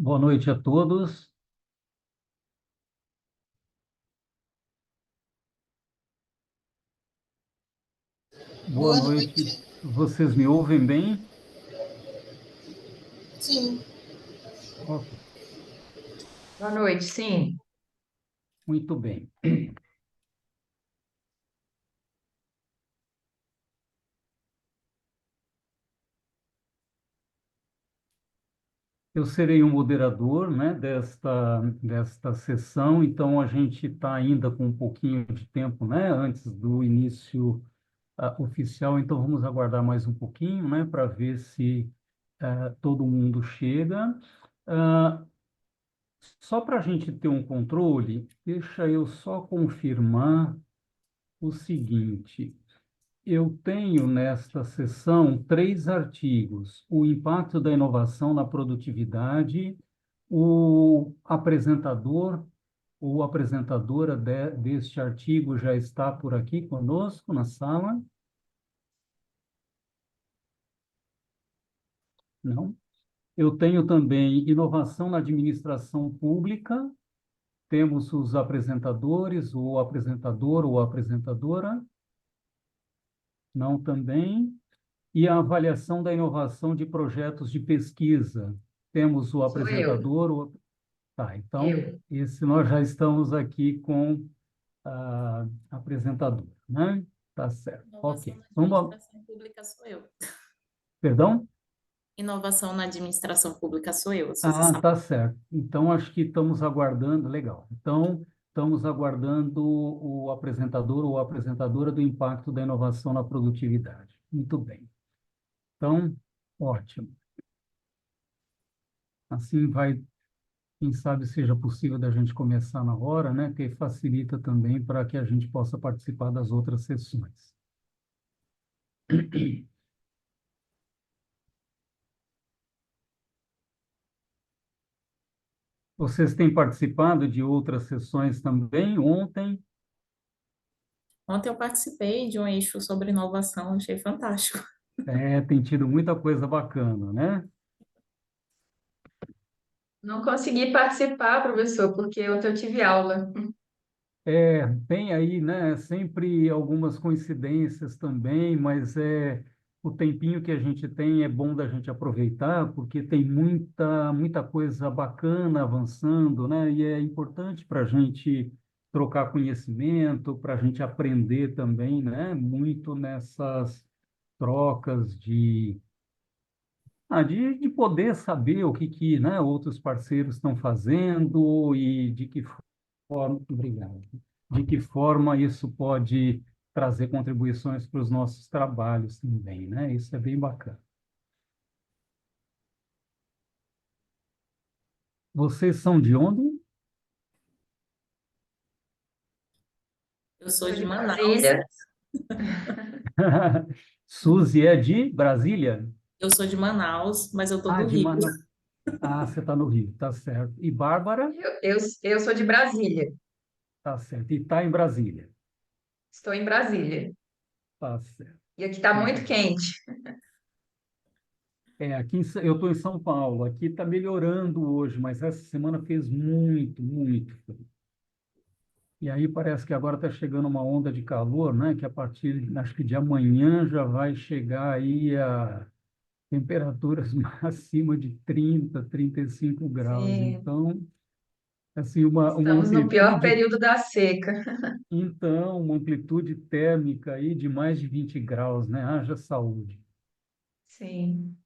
Boa noite a todos. Boa Boa noite. noite. Vocês me ouvem bem? Sim, Ok, Boa noite, sim. muito bem. Eu serei o moderador, né, desta sessão, então a gente está ainda com um pouquinho de tempo, né, antes do início oficial, então vamos aguardar mais um pouquinho, né, para ver se todo mundo chega. Ah, Só para a gente ter um controle, deixa eu só confirmar o seguinte. Eu tenho nesta sessão três artigos: o impacto da inovação na produtividade, o apresentador ou apresentadora deste artigo já está por aqui conosco na sala? Não? Eu tenho também inovação na administração pública, temos os apresentadores, o apresentador ou apresentadora, não também. E a avaliação da inovação de projetos de pesquisa. Temos o Sou eu. apresentador. Tá, então, Eu. esse nós já estamos aqui com a apresentadora, né? Tá certo. inovação Ok. na Vamos. administração pública sou eu. Perdão? Inovação na administração pública sou eu, Suzy Ah, Sampaio. tá certo. Então, acho que estamos aguardando. Legal. Então, estamos aguardando o apresentador ou apresentadora do impacto da inovação na produtividade. Muito bem. Então, ótimo. Assim vai. Quem sabe seja possível da gente começar na hora, né? Que facilita também para que a gente possa participar das outras sessões. Vocês têm participado de outras sessões também? Ontem, Ontem eu participei de um eixo sobre inovação, achei fantástico. tem tido muita coisa bacana, né? Não consegui participar, professor, porque ontem eu tive aula. Tem aí, né? Sempre algumas coincidências também, mas o tempinho que a gente tem é bom da gente aproveitar, porque tem muita coisa bacana avançando, né? E é importante para a gente trocar conhecimento, para a gente aprender também, né? Muito nessas trocas de poder saber o que, né, outros parceiros estão fazendo e de que forma, obrigado, de que forma isso pode trazer contribuições para os nossos trabalhos também, né? Isso é bem bacana. Vocês são de onde? Eu sou Sou de de Manaus. Brasília. Suzy é de Brasília? Eu sou de Manaus, mas eu tô Ah, do de Rio. Manaus. Ah, você está no Rio, tá certo. E Bárbara? Eu sou de Brasília. Tá certo. E está em Brasília. Estou em Brasília. Tá certo. E aqui está Muito muito bem. quente. Eu estou em São Paulo. Aqui está melhorando hoje, mas essa semana fez muito frio. E aí parece que agora está chegando uma onda de calor, né? Que a partir, acho que de amanhã já vai chegar aí a temperaturas acima de 30, 35 graus. Sim, Então, assim, uma estamos no pior amplitude, período da seca. uma amplitude térmica aí de mais de 20 graus, né? Haja saúde. Sim.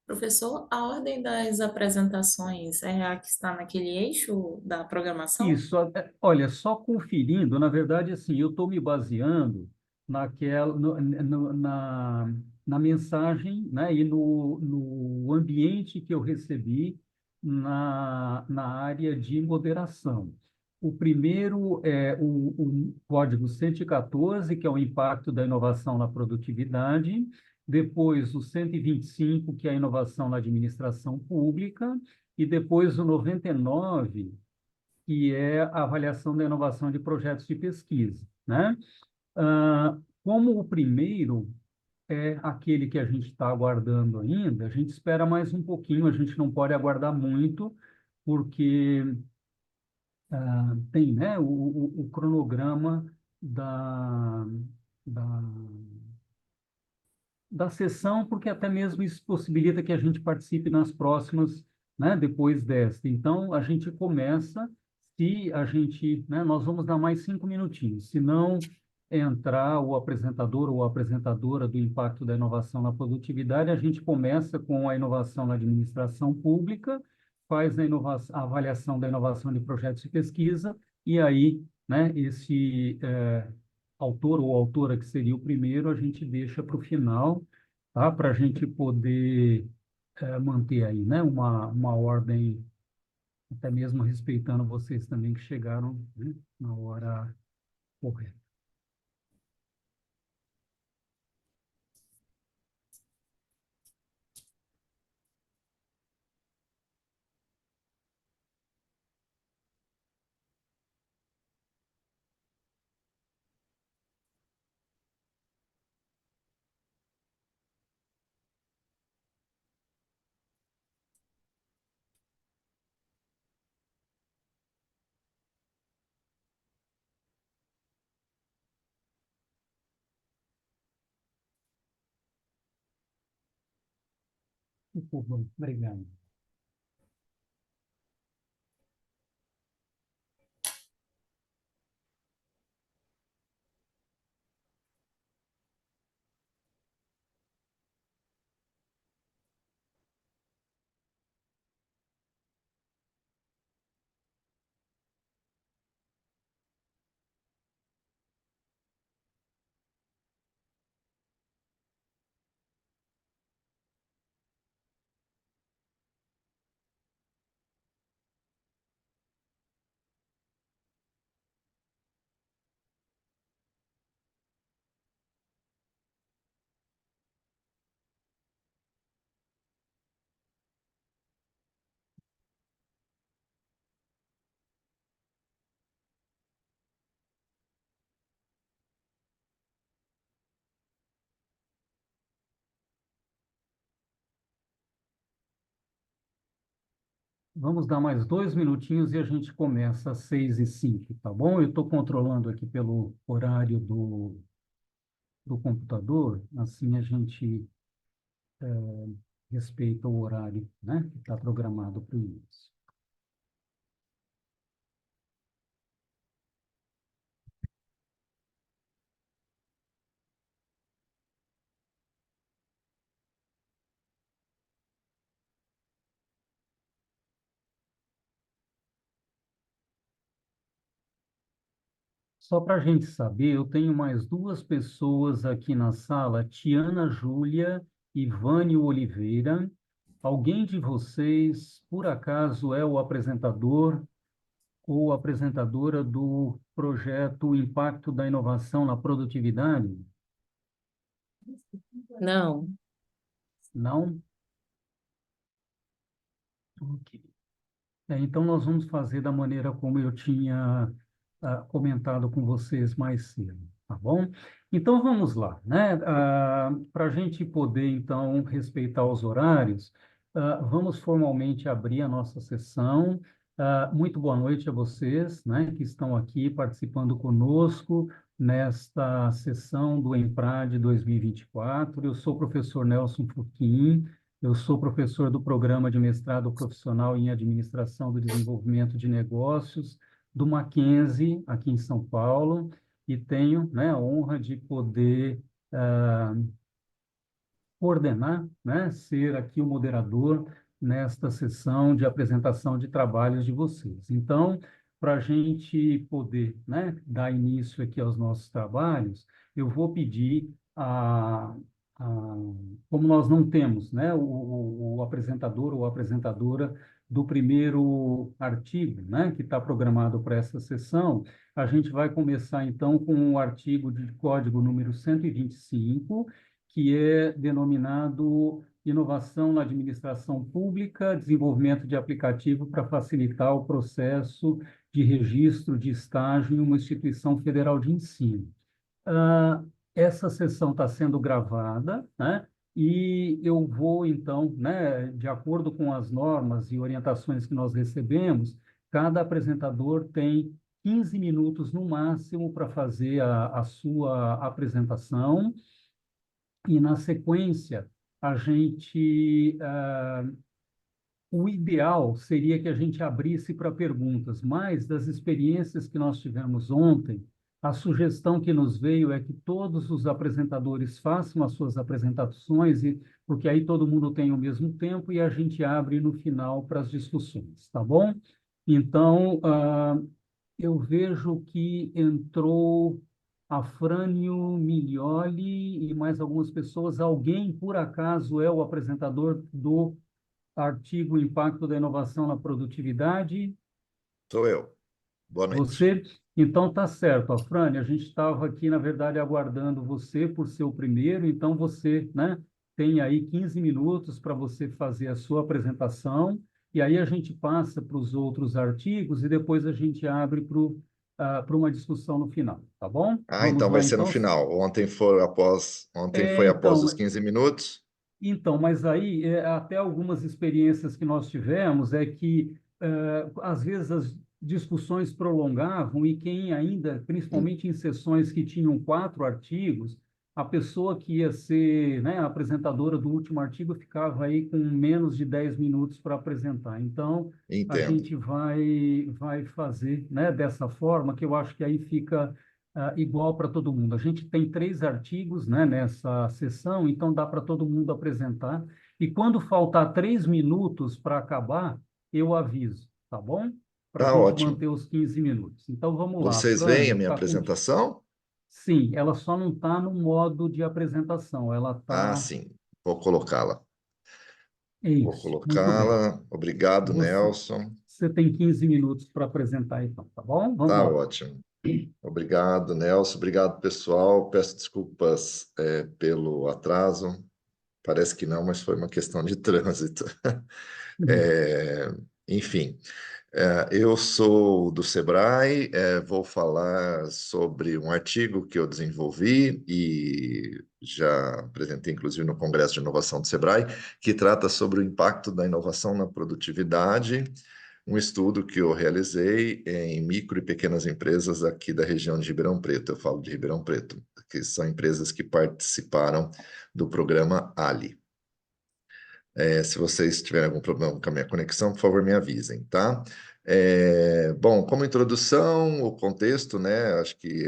Professor, a ordem das apresentações é a que está naquele eixo da programação? Isso, olha, só conferindo, na verdade, assim, eu estou me baseando naquela, na mensagem, né, e no ambiente que eu recebi na área de moderação. O primeiro é o código 114, que é o impacto da inovação na produtividade. Depois, o 125, que é a inovação na administração pública. E depois, o 99, que é a avaliação da inovação de projetos de pesquisa, né? Como o primeiro é aquele que a gente está aguardando ainda, a gente espera mais um pouquinho, a gente não pode aguardar muito, porque tem, né, o cronograma da, da, da sessão, porque até mesmo isso possibilita que a gente participe nas próximas, né, depois desta. Então, a gente começa, se a gente, né, nós vamos dar mais 5 minutinhos, se não entrar o apresentador ou a apresentadora do impacto da inovação na produtividade, a gente começa com a inovação na administração pública, faz a avaliação da inovação de projetos de pesquisa, e aí, né, esse autor ou autora que seria o primeiro, a gente deixa para o final, tá? Para a gente poder manter aí, né? Uma ordem, até mesmo respeitando vocês também que chegaram, né, na hora correta. Muito bom, obrigado. Vamos dar mais 2 minutinhos e a gente começa às 6h05, tá bom? Eu estou controlando aqui pelo horário do computador, assim a gente respeita o horário, né, que está programado para o início. Só para a gente saber, eu tenho mais duas pessoas aqui na sala, Tiana Júlia e Vânio Oliveira. Alguém de vocês, por acaso, é o apresentador ou apresentadora do projeto Impacto da Inovação na Produtividade? Não. Não? Ok. Então, nós vamos fazer da maneira como eu tinha comentado com vocês mais cedo, tá bom? Então, vamos lá, né? Para a gente poder, então, respeitar os horários, vamos formalmente abrir a nossa sessão. Muito boa noite a vocês, né, que estão aqui participando conosco nesta sessão do EMPRAD 2024. Eu sou o professor Nelson Furquim. Eu sou professor do Programa de Mestrado Profissional em Administração do Desenvolvimento de Negócios do Mackenzie, aqui em São Paulo, e tenho, né, a honra de poder coordenar, né, ser aqui o moderador nesta sessão de apresentação de trabalhos de vocês. Então, para a gente poder, né, dar início aqui aos nossos trabalhos, eu vou pedir como nós não temos, né, o apresentador ou apresentadora do primeiro artigo, né, que está programado para essa sessão, a gente vai começar, então, com o artigo de código número 125, que é denominado Inovação na Administração Pública, Desenvolvimento de aplicativo para facilitar o processo de registro de estágio em uma instituição federal de ensino. Ah, essa sessão está sendo gravada, né? E eu vou, então, né, de acordo com as normas e orientações que nós recebemos, cada apresentador tem 15 minutos no máximo para fazer a sua apresentação, e na sequência, a gente o ideal seria que a gente abrisse para perguntas, mas das experiências que nós tivemos ontem, a sugestão que nos veio é que todos os apresentadores façam as suas apresentações, porque aí todo mundo tem o mesmo tempo e a gente abre no final para as discussões, tá bom? Então, eu vejo que entrou Afrânio Miglioli e mais algumas pessoas. Alguém, por acaso, é o apresentador do artigo Impacto da Inovação na Produtividade? Sou eu. Boa noite. Você? Então tá certo, Afrânio. A gente estava aqui, na verdade, aguardando você por ser o primeiro, então você, né, tem aí 15 minutos para você fazer a sua apresentação, e aí a gente passa para os outros artigos e depois a gente abre para uma discussão no final, tá bom? Ah, Vamos então vai lá, ser no então. final. Ontem foi após os Então, 15 minutos. Então, mas aí, até algumas experiências que nós tivemos é que, às vezes, as discussões prolongavam e quem ainda, principalmente em sessões que tinham 4 artigos, a pessoa que ia ser, né, a apresentadora do último artigo ficava aí com menos de 10 minutos para apresentar. Então, a Entendo. gente vai fazer, né, dessa forma, que eu acho que aí fica igual para todo mundo. A gente tem 3 artigos, né, nessa sessão, então dá para todo mundo apresentar. E quando faltar 3 minutos para acabar, eu aviso, tá bom? Para a Tá gente ótimo. manter os 15 minutos. Então vamos lá, Vocês veem a Frânio, minha tá com... apresentação? Sim, ela só não está no modo de apresentação, ela Ah, está. sim. Vou colocá-la. É Vou isso, muito bem. colocá-la. Obrigado, Você, Nelson. você tem 15 minutos para apresentar, então, tá bom? Vamos Tá lá. ótimo. Obrigado, Nelson. Obrigado, pessoal. Peço desculpas, pelo atraso. Parece que não, mas foi uma questão de trânsito. Uhum. É, enfim, eu sou do Sebrae, vou falar sobre um artigo que eu desenvolvi e já apresentei, inclusive, no Congresso de Inovação do Sebrae, que trata sobre o impacto da inovação na produtividade, um estudo que eu realizei em micro e pequenas empresas aqui da região de Ribeirão Preto. Eu falo de Ribeirão Preto, que são empresas que participaram do programa Ali. Se vocês tiverem algum problema com a minha conexão, por favor, me avisem, tá? Bom, como introdução, o contexto, né? Acho que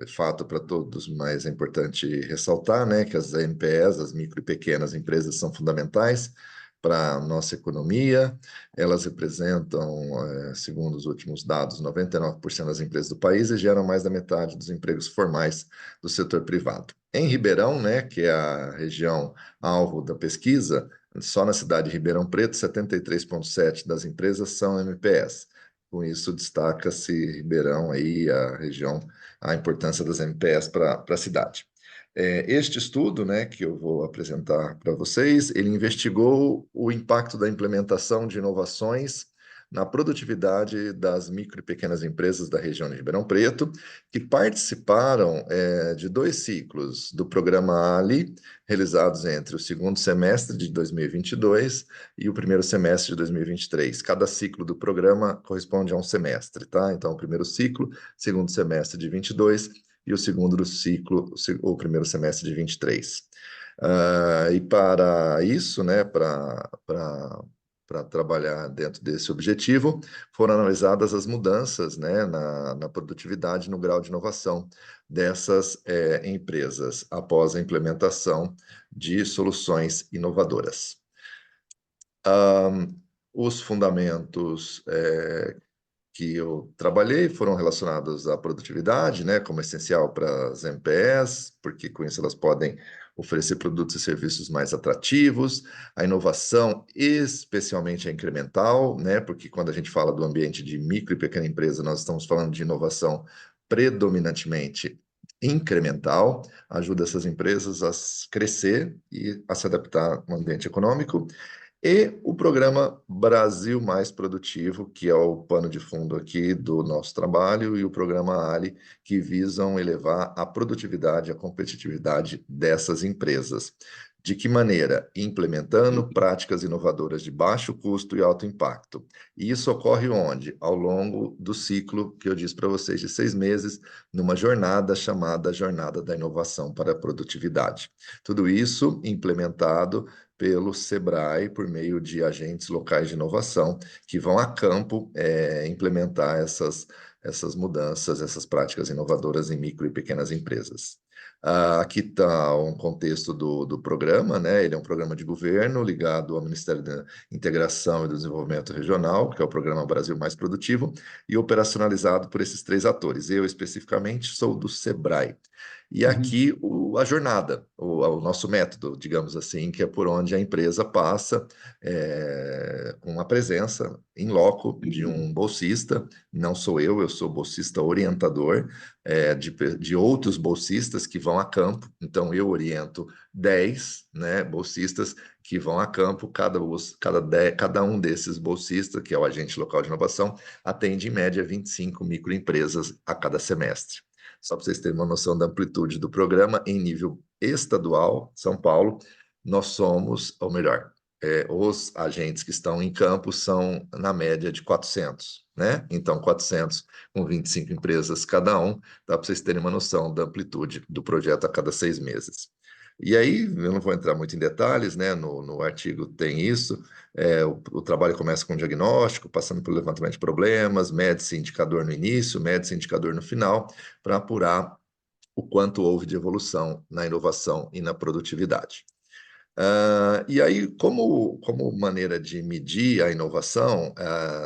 é fato para todos, mas é importante ressaltar, né, que as MPEs, as micro e pequenas empresas, são fundamentais para a nossa economia. Elas representam, segundo os últimos dados, 99% das empresas do país e geram mais da metade dos empregos formais do setor privado. Em Ribeirão, né, que é a região alvo da pesquisa, só na cidade de Ribeirão Preto, 73,7% das empresas são MPS. Com isso, destaca-se Ribeirão, aí, a região, a importância das MPS para a cidade. Este estudo, né, que eu vou apresentar para vocês, ele investigou o impacto da implementação de inovações na produtividade das micro e pequenas empresas da região de Ribeirão Preto, que participaram de 2 ciclos do programa Ali, realizados entre o segundo semestre de 2022 e o primeiro semestre de 2023. Cada ciclo do programa corresponde a um semestre, tá? Então, o primeiro ciclo, segundo semestre de 22 e o segundo ciclo, o primeiro semestre de 23. E para isso, né, para trabalhar dentro desse objetivo, foram analisadas as mudanças, né, na produtividade, no grau de inovação dessas empresas após a implementação de soluções inovadoras. Os fundamentos que eu trabalhei foram relacionados à produtividade, né, como essencial para as MPS, porque com isso elas podem oferecer produtos e serviços mais atrativos, a inovação, especialmente a incremental, né, porque quando a gente fala do ambiente de micro e pequena empresa, nós estamos falando de inovação predominantemente incremental, ajuda essas empresas a crescer e a se adaptar ao ambiente econômico. E o programa Brasil Mais Produtivo, que é o pano de fundo aqui do nosso trabalho, e o programa Ali, que visam elevar a produtividade e a competitividade dessas empresas. De que maneira? Implementando práticas inovadoras de baixo custo e alto impacto. E isso ocorre onde? Ao longo do ciclo que eu disse para vocês, de 6 meses, numa jornada chamada Jornada da Inovação para a Produtividade. Tudo isso implementado pelo SEBRAE, por meio de agentes locais de inovação, que vão a campo implementar essas mudanças, essas práticas inovadoras em micro e pequenas empresas. Aqui está um contexto do programa, né? Ele é um programa de governo ligado ao Ministério da Integração e do Desenvolvimento Regional, que é o programa Brasil Mais Produtivo, e operacionalizado por esses 3 atores. Eu, especificamente, sou do SEBRAE. E Uhum. aqui a jornada, o nosso método, digamos assim, que é por onde a empresa passa com a presença em loco de um bolsista. Não sou eu sou bolsista orientador de outros bolsistas que vão a campo. Então, eu oriento 10, né, bolsistas que vão a campo. Cada um desses bolsistas, que é o agente local de inovação, atende em média 25 microempresas a cada semestre. Só para vocês terem uma noção da amplitude do programa, em nível estadual, São Paulo, nós somos, ou melhor, os agentes que estão em campo são na média de 400, né? Então, 400 com 25 empresas cada um, dá para vocês terem uma noção da amplitude do projeto a cada 6 meses. E aí, eu não vou entrar muito em detalhes, né? No artigo tem isso. O trabalho começa com diagnóstico, passando pelo levantamento de problemas, mede-se indicador no início, mede-se indicador no final, para apurar o quanto houve de evolução na inovação e na produtividade. E aí, como maneira de medir a inovação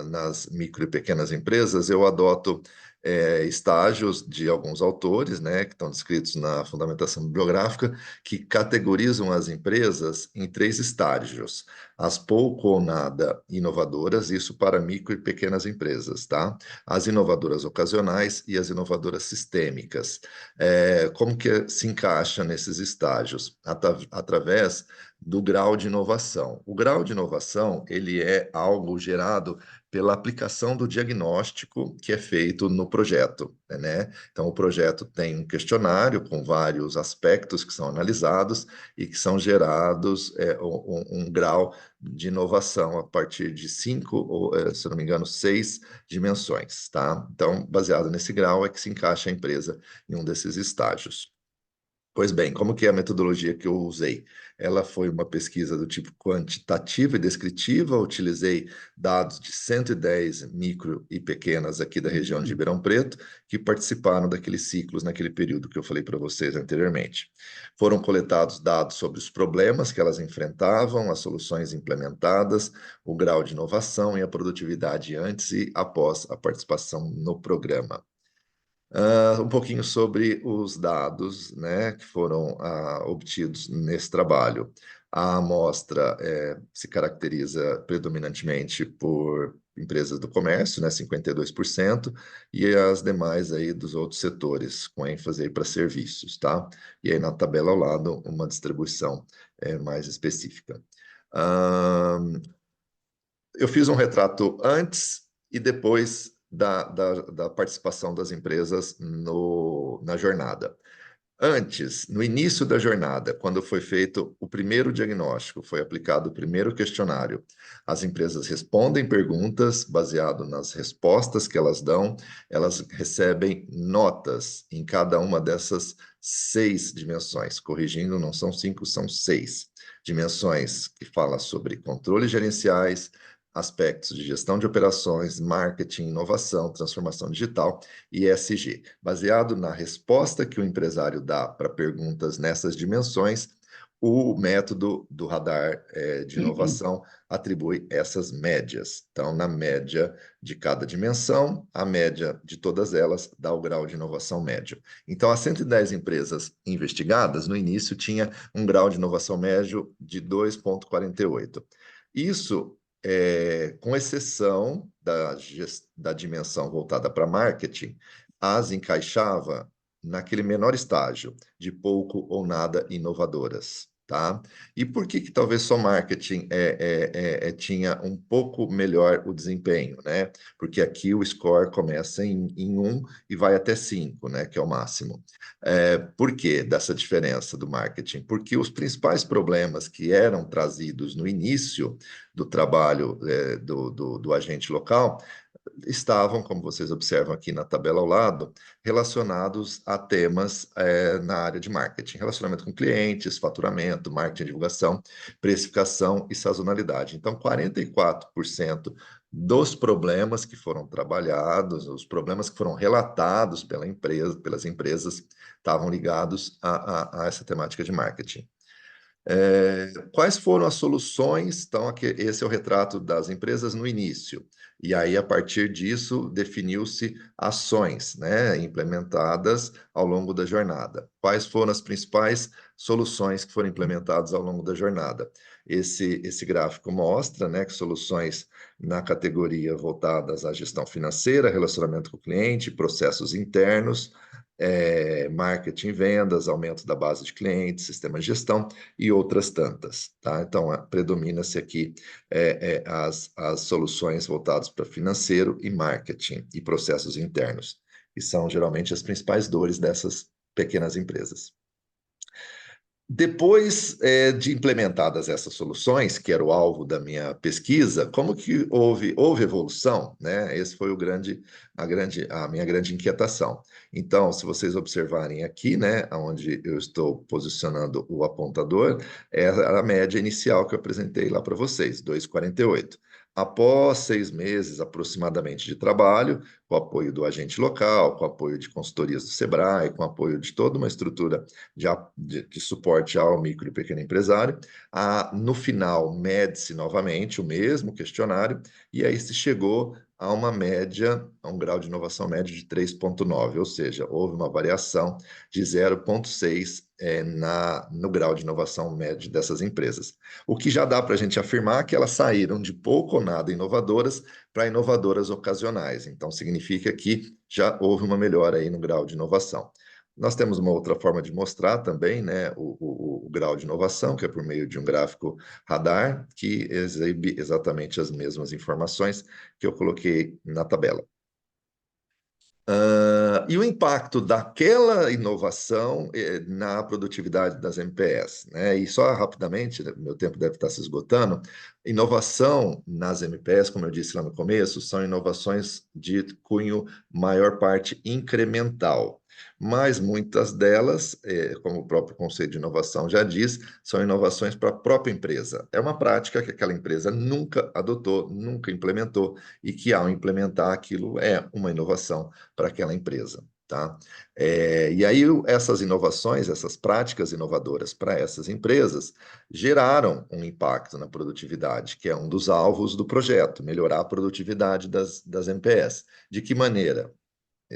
nas micro e pequenas empresas, eu adoto estágios de alguns autores, né, que estão descritos na fundamentação bibliográfica, que categorizam as empresas em 3 estágios: as pouco ou nada inovadoras, isso para micro e pequenas empresas, tá? As inovadoras ocasionais e as inovadoras sistêmicas. Como que se encaixa nesses estágios? Através do grau de inovação. O grau de inovação, ele é algo gerado pela aplicação do diagnóstico que é feito no projeto, né? Então, o projeto tem um questionário com vários aspectos que são analisados e que são gerados um grau de inovação a partir de 5, ou, se não me engano, 6 dimensões, tá? Então, baseado nesse grau é que se encaixa a empresa em um desses estágios. Pois bem, como que é a metodologia que eu usei? Ela foi uma pesquisa do tipo quantitativa e descritiva. Utilizei dados de 110 micro e pequenas aqui da região de Ribeirão Preto, que participaram daqueles ciclos naquele período que eu falei para vocês anteriormente. Foram coletados dados sobre os problemas que elas enfrentavam, as soluções implementadas, o grau de inovação e a produtividade antes e após a participação no programa. Um pouquinho sobre os dados, né, que foram obtidos nesse trabalho. A amostra se caracteriza predominantemente por empresas do comércio, né, 52%, e as demais aí dos outros setores, com ênfase aí para serviços, tá? E aí na tabela ao lado, uma distribuição mais específica. Eu fiz um retrato antes e depois da participação das empresas na jornada. Antes, no início da jornada, quando foi feito o primeiro diagnóstico, foi aplicado o primeiro questionário, as empresas respondem perguntas baseado nas respostas que elas dão, elas recebem notas em cada uma dessas 6 dimensões. Corrigindo, não são 5, são 6 dimensões que falam sobre controles gerenciais, aspectos de gestão de operações, marketing, inovação, transformação digital e ESG. Baseado na resposta que o empresário dá para perguntas nessas dimensões, o método do radar de inovação atribui essas médias. Então, na média de cada dimensão, a média de todas elas dá o grau de inovação médio. Então, as 110 empresas investigadas, no início, tinha um grau de inovação médio de 2,48. Isso, com exceção da dimensão voltada para marketing, as encaixava naquele menor estágio, de pouco ou nada inovadoras, tá? E por que talvez só marketing tinha um pouco melhor o desempenho, né? Porque aqui o score começa em 1 e vai até 5, né? Que é o máximo. Por que dessa diferença do marketing? Porque os principais problemas que eram trazidos no início do trabalho do agente local estavam, como vocês observam aqui na tabela ao lado, relacionados a temas na área de marketing, relacionamento com clientes, faturamento, marketing, divulgação, precificação e sazonalidade. Então, 44% dos problemas que foram trabalhados, os problemas que foram relatados pelas empresas, estavam ligados a essa temática de marketing. Quais foram as soluções? Então, aqui, esse é o retrato das empresas no início. E aí, a partir disso, definiu-se ações, né, implementadas ao longo da jornada. Quais foram as principais soluções que foram implementadas ao longo da jornada? Esse gráfico mostra, né, que soluções na categoria voltadas à gestão financeira, relacionamento com o cliente, processos internos, marketing, vendas, aumento da base de clientes, sistema de gestão e outras tantas, tá? Então, predomina-se aqui as soluções voltadas para financeiro e marketing e processos internos, que são geralmente as principais dores dessas pequenas empresas. Depois de implementadas essas soluções, que era o alvo da minha pesquisa, como que houve evolução, né? Esse foi a minha grande inquietação. Então, se vocês observarem aqui, né, onde eu estou posicionando o apontador, é a média inicial que eu apresentei lá para vocês, 2,48. Após 6 meses aproximadamente de trabalho, com o apoio do agente local, com o apoio de consultorias do Sebrae, com o apoio de toda uma estrutura de suporte ao micro e pequeno empresário. No final, mede-se novamente o mesmo questionário, e aí se chegou a uma média, a um grau de inovação médio de 3,9, ou seja, houve uma variação de 0,6 no grau de inovação médio dessas empresas. O que já dá para a gente afirmar que elas saíram de pouco ou nada inovadoras para inovadoras ocasionais. Então, significa que já houve uma melhora aí no grau de inovação. Nós temos uma outra forma de mostrar também, né, o grau de inovação, que é por meio de um gráfico radar, que exibe exatamente as mesmas informações que eu coloquei na tabela. E o impacto daquela inovação na produtividade das MPS, né? E só rapidamente, meu tempo deve estar se esgotando, inovação nas MPS, como eu disse lá no começo, são inovações de cunho, maior parte incremental. Mas muitas delas, como o próprio conceito de inovação já diz, são inovações para a própria empresa. É uma prática que aquela empresa nunca adotou, nunca implementou, e que ao implementar aquilo é uma inovação para aquela empresa, tá? E aí essas inovações, essas práticas inovadoras para essas empresas geraram um impacto na produtividade, que é um dos alvos do projeto, melhorar a produtividade das MPS. De que maneira?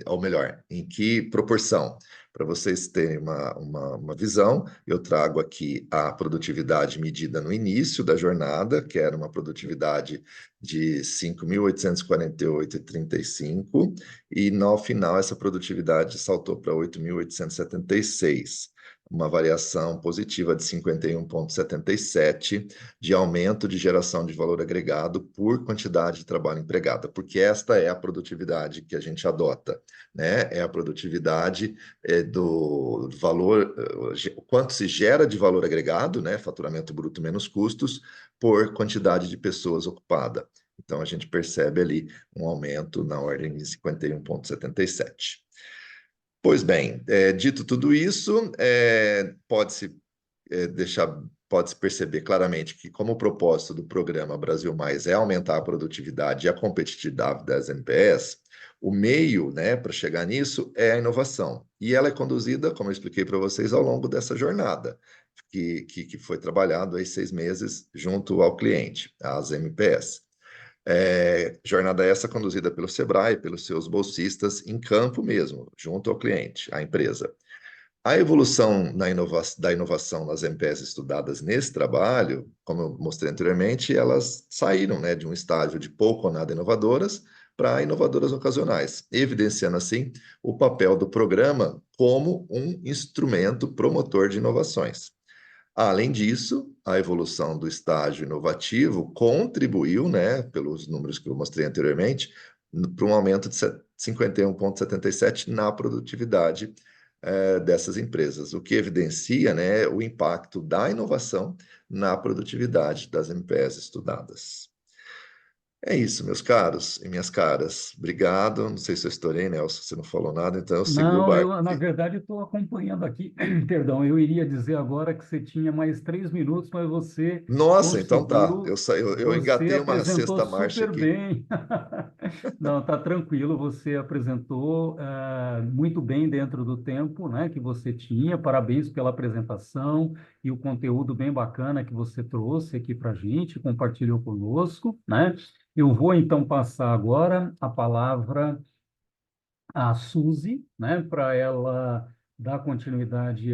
Ou melhor, em que proporção? Para vocês terem uma visão, eu trago aqui a produtividade medida no início da jornada, que era uma produtividade de 5.848,35, e no final essa produtividade saltou para 8.876, uma variação positiva de 51,77 de aumento de geração de valor agregado por quantidade de trabalho empregada, porque esta é a produtividade que a gente adota, né? É a produtividade do valor, o quanto se gera de valor agregado, né? Faturamento bruto menos custos, por quantidade de pessoas ocupada. Então, a gente percebe ali um aumento na ordem de 51,77. Pois bem, dito tudo isso, pode-se perceber claramente que, como o propósito do programa Brasil Mais é aumentar a produtividade e a competitividade das MPS, o meio, né, para chegar nisso é a inovação. E ela é conduzida, como eu expliquei para vocês, ao longo dessa jornada. que foi trabalhado aí 6 meses junto ao cliente, às MPS. Jornada essa conduzida pelo Sebrae, pelos seus bolsistas em campo mesmo, junto ao cliente, à empresa. A evolução da inovação nas MPS estudadas nesse trabalho, como eu mostrei anteriormente, elas saíram, né, de um estágio de pouco ou nada inovadoras para inovadoras ocasionais, evidenciando assim o papel do programa como um instrumento promotor de inovações. Além disso, a evolução do estágio inovativo contribuiu, né, pelos números que eu mostrei anteriormente, para um aumento de 51,77 na produtividade dessas empresas, o que evidencia, né, o impacto da inovação na produtividade das MPS estudadas. É isso, meus caros e minhas caras. Obrigado. Não sei se eu estourei, Nelson, você não falou nada, então eu segui o Não, barco eu, na aqui. verdade, estou acompanhando aqui. Perdão, eu iria dizer agora que você tinha mais 3 minutos, mas você Nossa, então tá. conseguiu, Eu você engatei uma apresentou sexta marcha super aqui. bem. Não, tá tranquilo, você apresentou muito bem dentro do tempo, né, que você tinha. Parabéns pela apresentação e o conteúdo bem bacana que você trouxe aqui para a gente, compartilhou conosco, né? Eu vou então passar agora a palavra a Suzy, né, para ela dar continuidade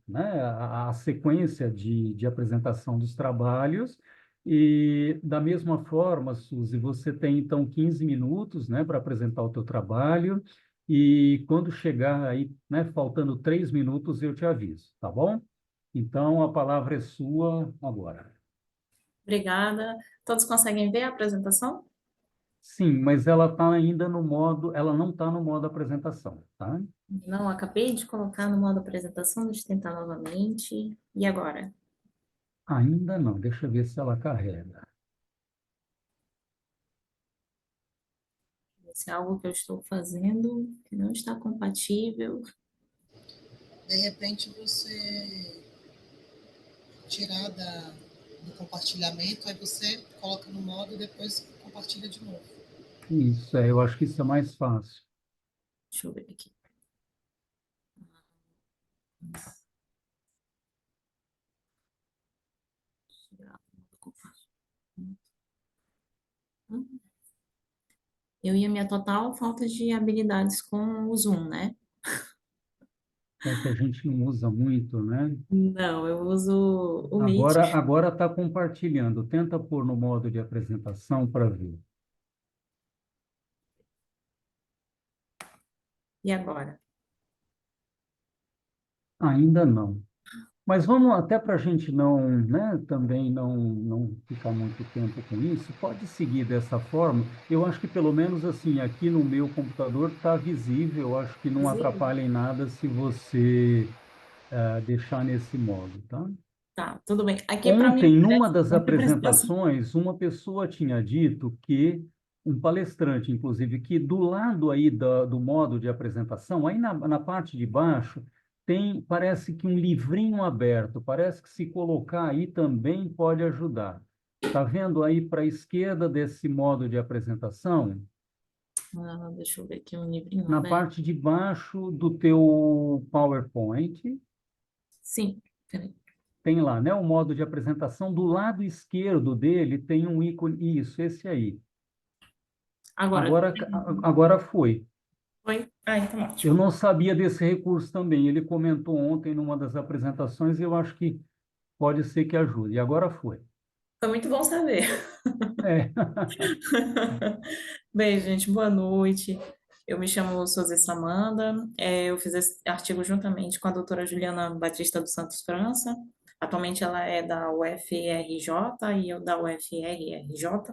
né, à sequência de apresentação dos trabalhos. E, da mesma forma, Suzy, você tem, então, 15 minutos, né, para apresentar o teu trabalho, e quando chegar aí, né, faltando 3 minutos, eu te aviso, tá bom? Então, a palavra é sua agora. Obrigada. Todos conseguem ver a apresentação? Sim, mas ela está ainda no modo, ela não está no modo apresentação, tá? Não, acabei de colocar no modo apresentação, deixa eu tentar novamente. E agora? Ainda não, deixa eu ver se ela carrega. Se é algo que eu estou fazendo que não está compatível. De repente você tirar do compartilhamento, aí você coloca no modo e depois compartilha de novo. Isso, eu acho que isso é mais fácil. Deixa eu ver aqui. Eu e a minha total falta de habilidades com o Zoom, né? É que a gente não usa muito, né? Não, eu uso o Meet. Agora está compartilhando. Tenta pôr no modo de apresentação para ver. E agora? Ainda não. Mas vamos, até para a gente não, né, também não ficar muito tempo com isso, pode seguir dessa forma. Eu acho que pelo menos assim, aqui no meu computador está visível, eu acho que não Visível? atrapalha em nada se você deixar nesse modo, tá? Tá, tudo bem. Aqui para mim, Ontem, numa das muita apresentação. apresentações, uma pessoa tinha dito que, um palestrante, inclusive, que do lado aí do modo de apresentação, aí na parte de baixo, tem, parece que um livrinho aberto, parece que se colocar aí também pode ajudar. Está vendo aí para a esquerda desse modo de apresentação? Deixa eu ver aqui um livrinho Na aberto. parte de baixo do teu PowerPoint, Sim, peraí. tem lá, né, o modo de apresentação. Do lado esquerdo dele tem um ícone, isso, esse aí. Agora, Agora foi. foi? Ah, então Eu ótimo. não sabia desse recurso também. Ele comentou ontem numa das apresentações e eu acho que pode ser que ajude. E agora foi. Foi muito bom saber. É. Bem, gente, boa noite. Eu me chamo Suzy Samanda. Eu fiz esse artigo juntamente com a doutora Juliana Batista dos Santos França. Atualmente ela é da UFRJ e eu da UFRRJ.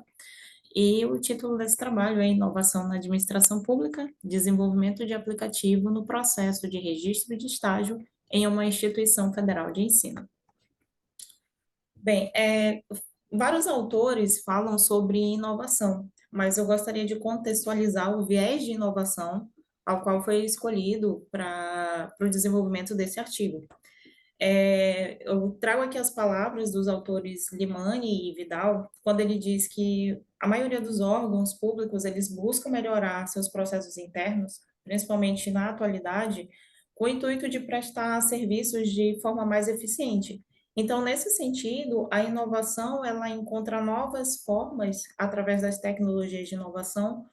E o título desse trabalho é Inovação na Administração Pública, Desenvolvimento de Aplicativo no Processo de Registro de Estágio em uma Instituição Federal de Ensino. Bem, vários autores falam sobre inovação, mas eu gostaria de contextualizar o viés de inovação ao qual foi escolhido para o desenvolvimento desse artigo. Eu trago aqui as palavras dos autores Limani e Vidal, quando ele diz que a maioria dos órgãos públicos, eles buscam melhorar seus processos internos, principalmente na atualidade, com o intuito de prestar serviços de forma mais eficiente. Então, nesse sentido, a inovação, ela encontra novas formas, através das tecnologias de inovação,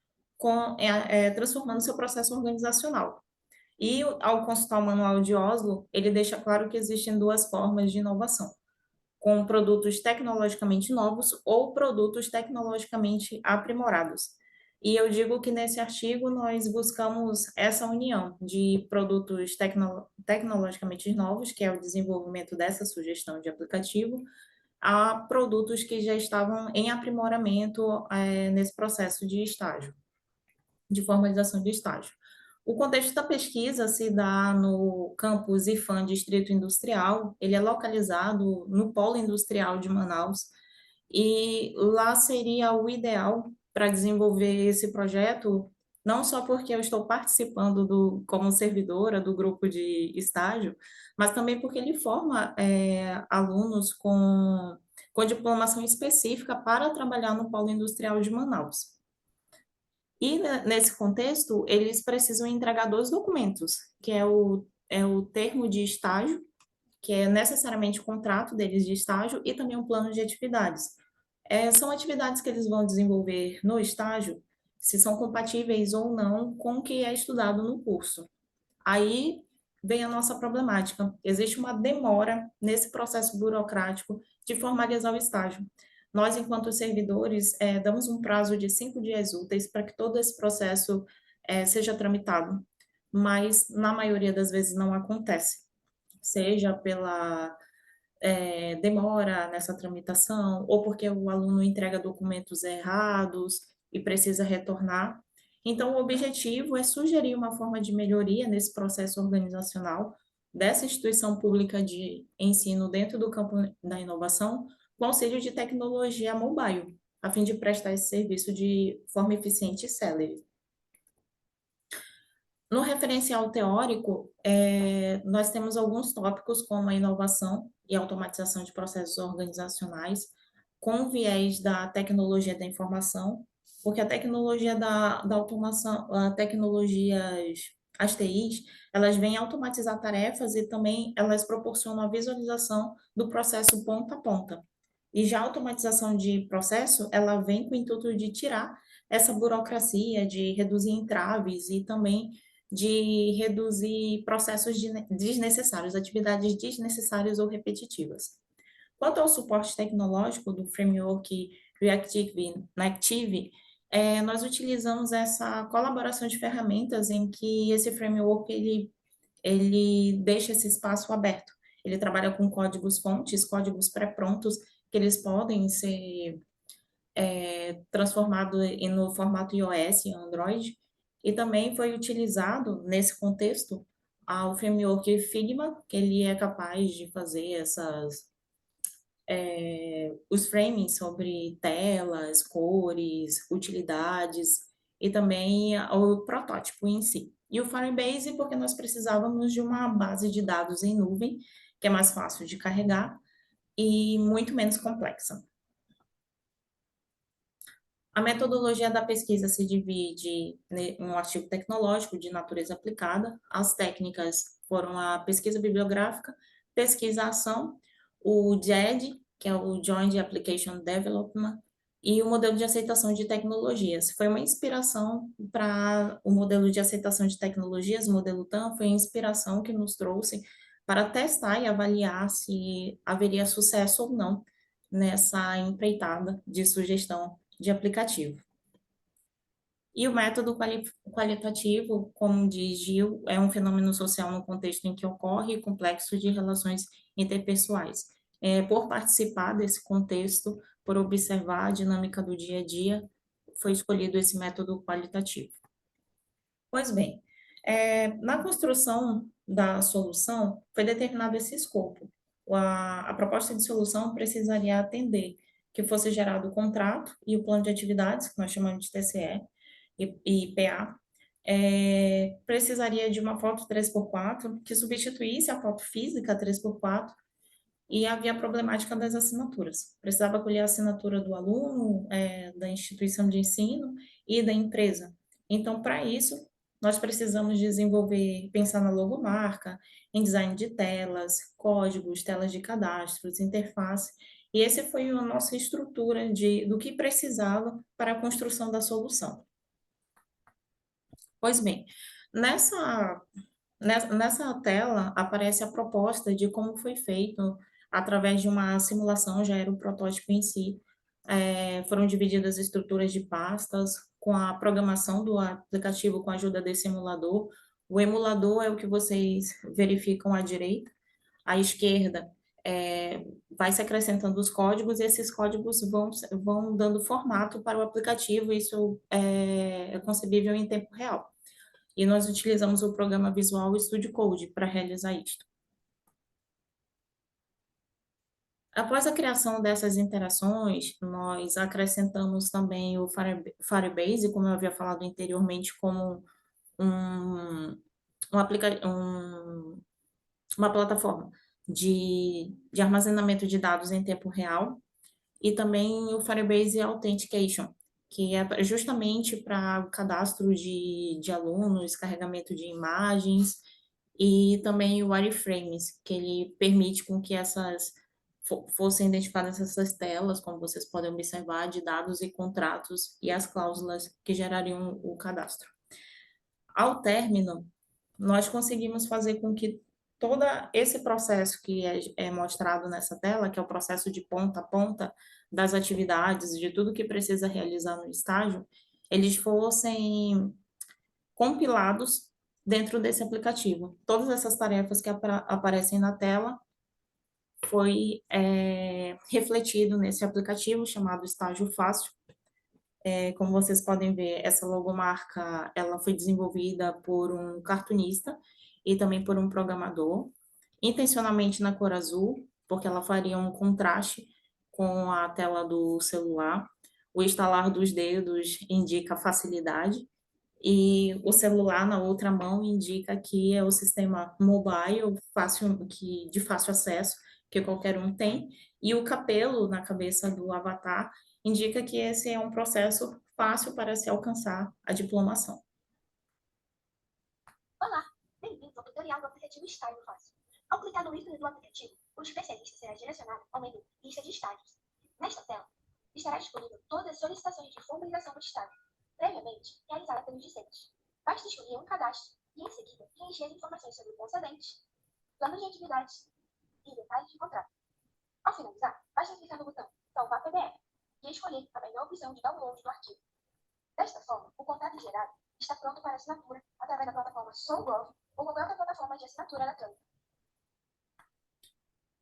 transformando seu processo organizacional. E, ao consultar o Manual de Oslo, ele deixa claro que existem duas formas de inovação: com produtos tecnologicamente novos ou produtos tecnologicamente aprimorados. E eu digo que nesse artigo nós buscamos essa união de produtos tecnologicamente novos, que é o desenvolvimento dessa sugestão de aplicativo, a produtos que já estavam em aprimoramento nesse processo de estágio, de formalização de estágio. O contexto da pesquisa se dá no campus IFAM Distrito Industrial, ele é localizado no Polo Industrial de Manaus, e lá seria o ideal para desenvolver esse projeto, não só porque eu estou participando como servidora do grupo de estágio, mas também porque ele forma alunos com diplomação específica para trabalhar no Polo Industrial de Manaus. E nesse contexto, eles precisam entregar dois documentos, que é o termo de estágio, que é necessariamente o contrato deles de estágio, e também um plano de atividades. São atividades que eles vão desenvolver no estágio, se são compatíveis ou não com o que é estudado no curso. Aí vem a nossa problemática. Existe uma demora nesse processo burocrático de formalizar o estágio. Nós, enquanto servidores, damos um prazo de 5 dias úteis para que todo esse processo seja tramitado, mas na maioria das vezes não acontece, seja pela demora nessa tramitação, ou porque o aluno entrega documentos errados e precisa retornar. Então, o objetivo é sugerir uma forma de melhoria nesse processo organizacional dessa instituição pública de ensino dentro do campo da inovação, com auxílio de tecnologia mobile, a fim de prestar esse serviço de forma eficiente e célere. No referencial teórico, nós temos alguns tópicos como a inovação e automatização de processos organizacionais, com viés da tecnologia da informação, porque a tecnologia da automação, as TIs, elas vêm automatizar tarefas e também elas proporcionam a visualização do processo ponta a ponta. E já a automatização de processo, ela vem com o intuito de tirar essa burocracia, de reduzir entraves e também de reduzir processos desnecessários, atividades desnecessárias ou repetitivas. Quanto ao suporte tecnológico do framework Reactive, nós utilizamos essa colaboração de ferramentas em que esse framework ele deixa esse espaço aberto. Ele trabalha com códigos-fontes, códigos pré-prontos, que eles podem ser transformados no formato iOS e Android, e também foi utilizado, nesse contexto, o framework Figma, que ele é capaz de fazer os framings sobre telas, cores, utilidades, e também o protótipo em si. E o Firebase, porque nós precisávamos de uma base de dados em nuvem, que é mais fácil de carregar e muito menos complexa. A metodologia da pesquisa se divide em um artigo tecnológico de natureza aplicada. As técnicas foram a pesquisa bibliográfica, pesquisa-ação, o JAD, que é o Joint Application Development, e o modelo de aceitação de tecnologias. Foi uma inspiração para o modelo de aceitação de tecnologias, o modelo TAM, foi a inspiração que nos trouxe para testar e avaliar se haveria sucesso ou não nessa empreitada de sugestão de aplicativo. E o método qualitativo, como diz Gil, é um fenômeno social no contexto em que ocorre complexo de relações interpessoais. Por participar desse contexto, por observar a dinâmica do dia a dia, foi escolhido esse método qualitativo. Pois bem, na construção da solução, foi determinado esse escopo. A proposta de solução precisaria atender que fosse gerado o contrato e o plano de atividades, que nós chamamos de TCE e PA, precisaria de uma foto 3x4 que substituísse a foto física 3x4, e havia a problemática das assinaturas. Precisava colher a assinatura do aluno, da instituição de ensino e da empresa. Então, para isso, nós precisamos desenvolver, pensar na logomarca, em design de telas, códigos, telas de cadastros, interface, e esse foi a nossa estrutura do que precisava para a construção da solução. Pois bem, nessa tela aparece a proposta de como foi feito através de uma simulação, já era o protótipo em si. Foram divididas estruturas de pastas com a programação do aplicativo com a ajuda desse emulador. O emulador é o que vocês verificam à direita. À esquerda vai se acrescentando os códigos e esses códigos vão dando formato para o aplicativo. Isso é concebível em tempo real. E nós utilizamos o programa Visual Studio Code para realizar isto. Após a criação dessas interações, nós acrescentamos também o Firebase, como eu havia falado anteriormente, como uma plataforma de armazenamento de dados em tempo real, e também o Firebase Authentication, que é justamente para o cadastro de alunos, carregamento de imagens, e também o wireframes, que ele permite com que fossem identificadas essas telas, como vocês podem observar, de dados e contratos e as cláusulas que gerariam o cadastro. Ao término, nós conseguimos fazer com que todo esse processo que é mostrado nessa tela, que é o processo de ponta a ponta das atividades, de tudo que precisa realizar no estágio, eles fossem compilados dentro desse aplicativo. Todas essas tarefas que aparecem na tela foi refletido nesse aplicativo chamado Estágio Fácil. Como vocês podem ver, essa logomarca ela foi desenvolvida por um cartunista e também por um programador, intencionalmente na cor azul, porque ela faria um contraste com a tela do celular. O estalar dos dedos indica facilidade, e o celular na outra mão indica que é o sistema mobile, de fácil acesso, que qualquer um tem, e o capelo na cabeça do avatar indica que esse é um processo fácil para se alcançar a diplomação. Olá, bem-vindo ao tutorial do aplicativo Estágio Fácil. Ao clicar no ícone do aplicativo, o especialista será direcionado ao menu Lista de Estágios. Nesta tela, estará disponível todas as solicitações de formalização do estágio, previamente realizada pelos discentes. Basta escolher um cadastro e, em seguida, preencher as informações sobre o concedente, plano de atividades e detalhes de contrato. Ao finalizar, basta clicar no botão Salvar PDF e escolher a melhor opção de download do arquivo. Desta forma, o contrato gerado está pronto para assinatura através da plataforma SoulGov ou qualquer outra plataforma de assinatura eletrônica.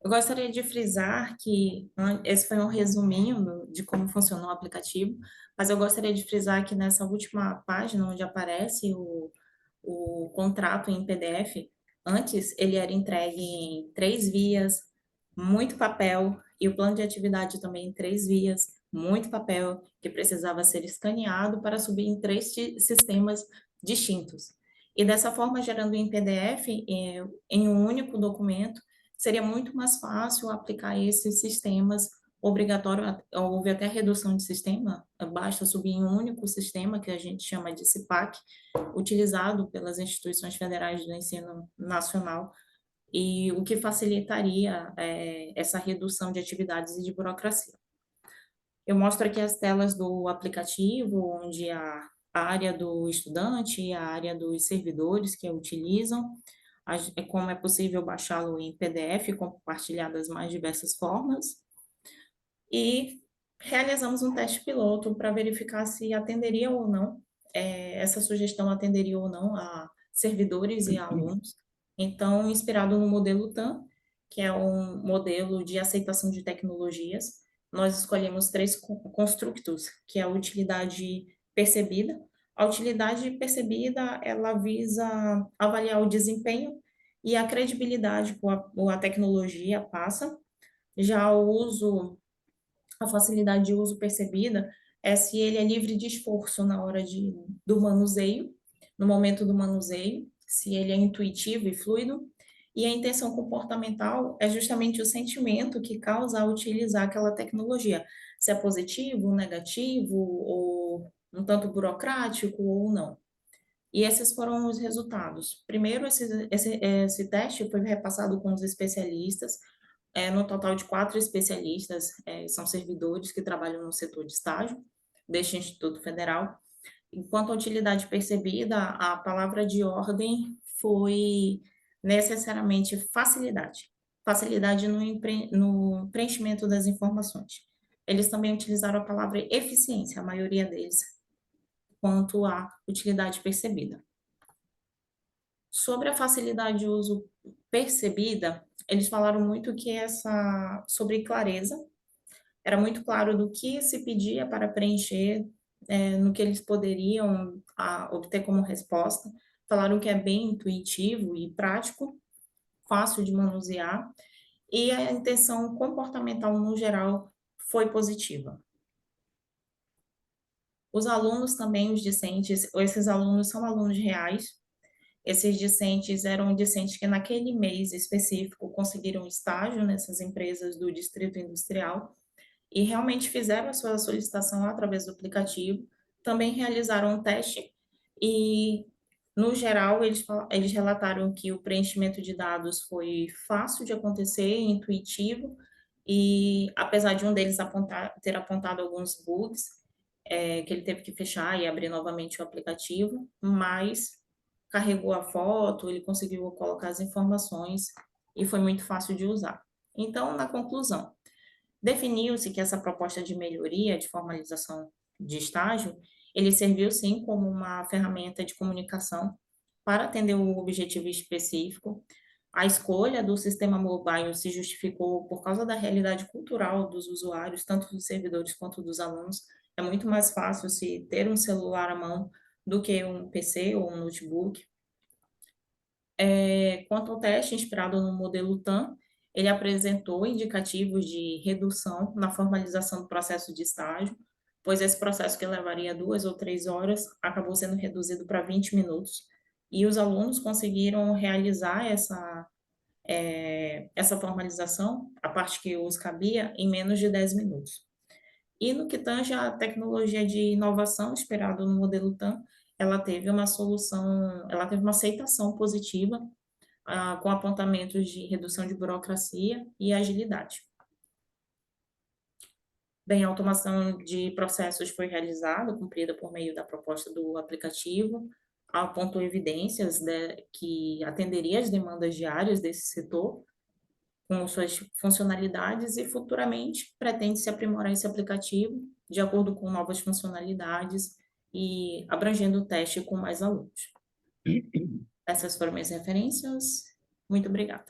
Eu gostaria de frisar que esse foi um resuminho de como funcionou o aplicativo, mas eu gostaria de frisar que nessa última página, onde aparece o contrato em PDF, antes ele era entregue em 3 vias, muito papel, e o plano de atividade também em 3 vias, muito papel, que precisava ser escaneado para subir em 3 sistemas distintos. E dessa forma, gerando em PDF, em um único documento, seria muito mais fácil aplicar esses sistemas obrigatório, houve até redução de sistema, basta subir em um único sistema, que a gente chama de CIPAC, utilizado pelas instituições federais do ensino nacional, e o que facilitaria essa redução de atividades e de burocracia. Eu mostro aqui as telas do aplicativo, onde a área do estudante e a área dos servidores que a utilizam, como é possível baixá-lo em PDF, compartilhar das mais diversas formas, e realizamos um teste piloto para verificar se atenderia ou não, essa sugestão atenderia ou não a servidores e alunos. Então, inspirado no modelo TAM, que é um modelo de aceitação de tecnologias, nós escolhemos 3 construtos, que é a utilidade percebida. A utilidade percebida, ela visa avaliar o desempenho e a credibilidade que a tecnologia passa. Já a facilidade de uso percebida é se ele é livre de esforço na hora do manuseio, no momento do manuseio, se ele é intuitivo e fluido. E a intenção comportamental é justamente o sentimento que causa a utilizar aquela tecnologia, se é positivo, negativo, ou um tanto burocrático ou não. E esses foram os resultados. Primeiro, esse teste foi repassado com os especialistas, no total de 4 especialistas, são servidores que trabalham no setor de estágio deste Instituto Federal. Enquanto a utilidade percebida, a palavra de ordem foi necessariamente facilidade. Facilidade no preenchimento das informações. Eles também utilizaram a palavra eficiência, a maioria deles, quanto à utilidade percebida. Sobre a facilidade de uso percebida, eles falaram muito que sobre clareza, era muito claro do que se pedia para preencher, no que eles poderiam obter como resposta. Falaram que é bem intuitivo e prático, fácil de manusear, e a intenção comportamental, no geral, foi positiva. Os alunos também, os discentes, esses alunos são alunos reais. Esses discentes eram discentes que naquele mês específico conseguiram estágio nessas empresas do Distrito Industrial e realmente fizeram a sua solicitação através do aplicativo, também realizaram um teste e, no geral, eles relataram que o preenchimento de dados foi fácil de acontecer, intuitivo, e apesar de um deles ter apontado alguns bugs, que ele teve que fechar e abrir novamente o aplicativo, mas carregou a foto, ele conseguiu colocar as informações e foi muito fácil de usar. Então, na conclusão, definiu-se que essa proposta de melhoria, de formalização de estágio, ele serviu sim como uma ferramenta de comunicação para atender um objetivo específico. A escolha do sistema mobile se justificou por causa da realidade cultural dos usuários, tanto dos servidores quanto dos alunos. É muito mais fácil se ter um celular à mão do que um PC ou um notebook. Quanto ao teste inspirado no modelo TAM, ele apresentou indicativos de redução na formalização do processo de estágio, pois esse processo que levaria 2 ou 3 horas acabou sendo reduzido para 20 minutos, e os alunos conseguiram realizar essa formalização, a parte que os cabia, em menos de 10 minutos. E no que tange a tecnologia de inovação inspirada no modelo TAM, ela teve uma aceitação positiva, com apontamentos de redução de burocracia e agilidade. Bem, a automação de processos foi realizada, cumprida por meio da proposta do aplicativo, apontou evidências que atenderia às demandas diárias desse setor, com suas funcionalidades, e futuramente pretende-se aprimorar esse aplicativo de acordo com novas funcionalidades e abrangendo o teste com mais alunos. Essas foram minhas referências. Muito obrigada.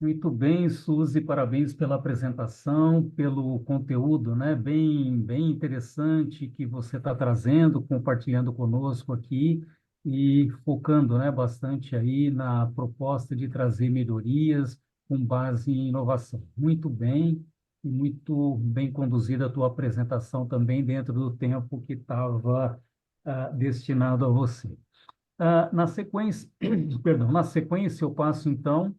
Muito bem, Suzy, parabéns pela apresentação, pelo conteúdo, né, bem interessante que você está trazendo, compartilhando conosco aqui e focando, né, bastante aí na proposta de trazer melhorias com base em inovação. Muito bem e muito bem conduzida a tua apresentação também dentro do tempo que estava destinado a você. Na sequência, perdão, na sequência eu passo então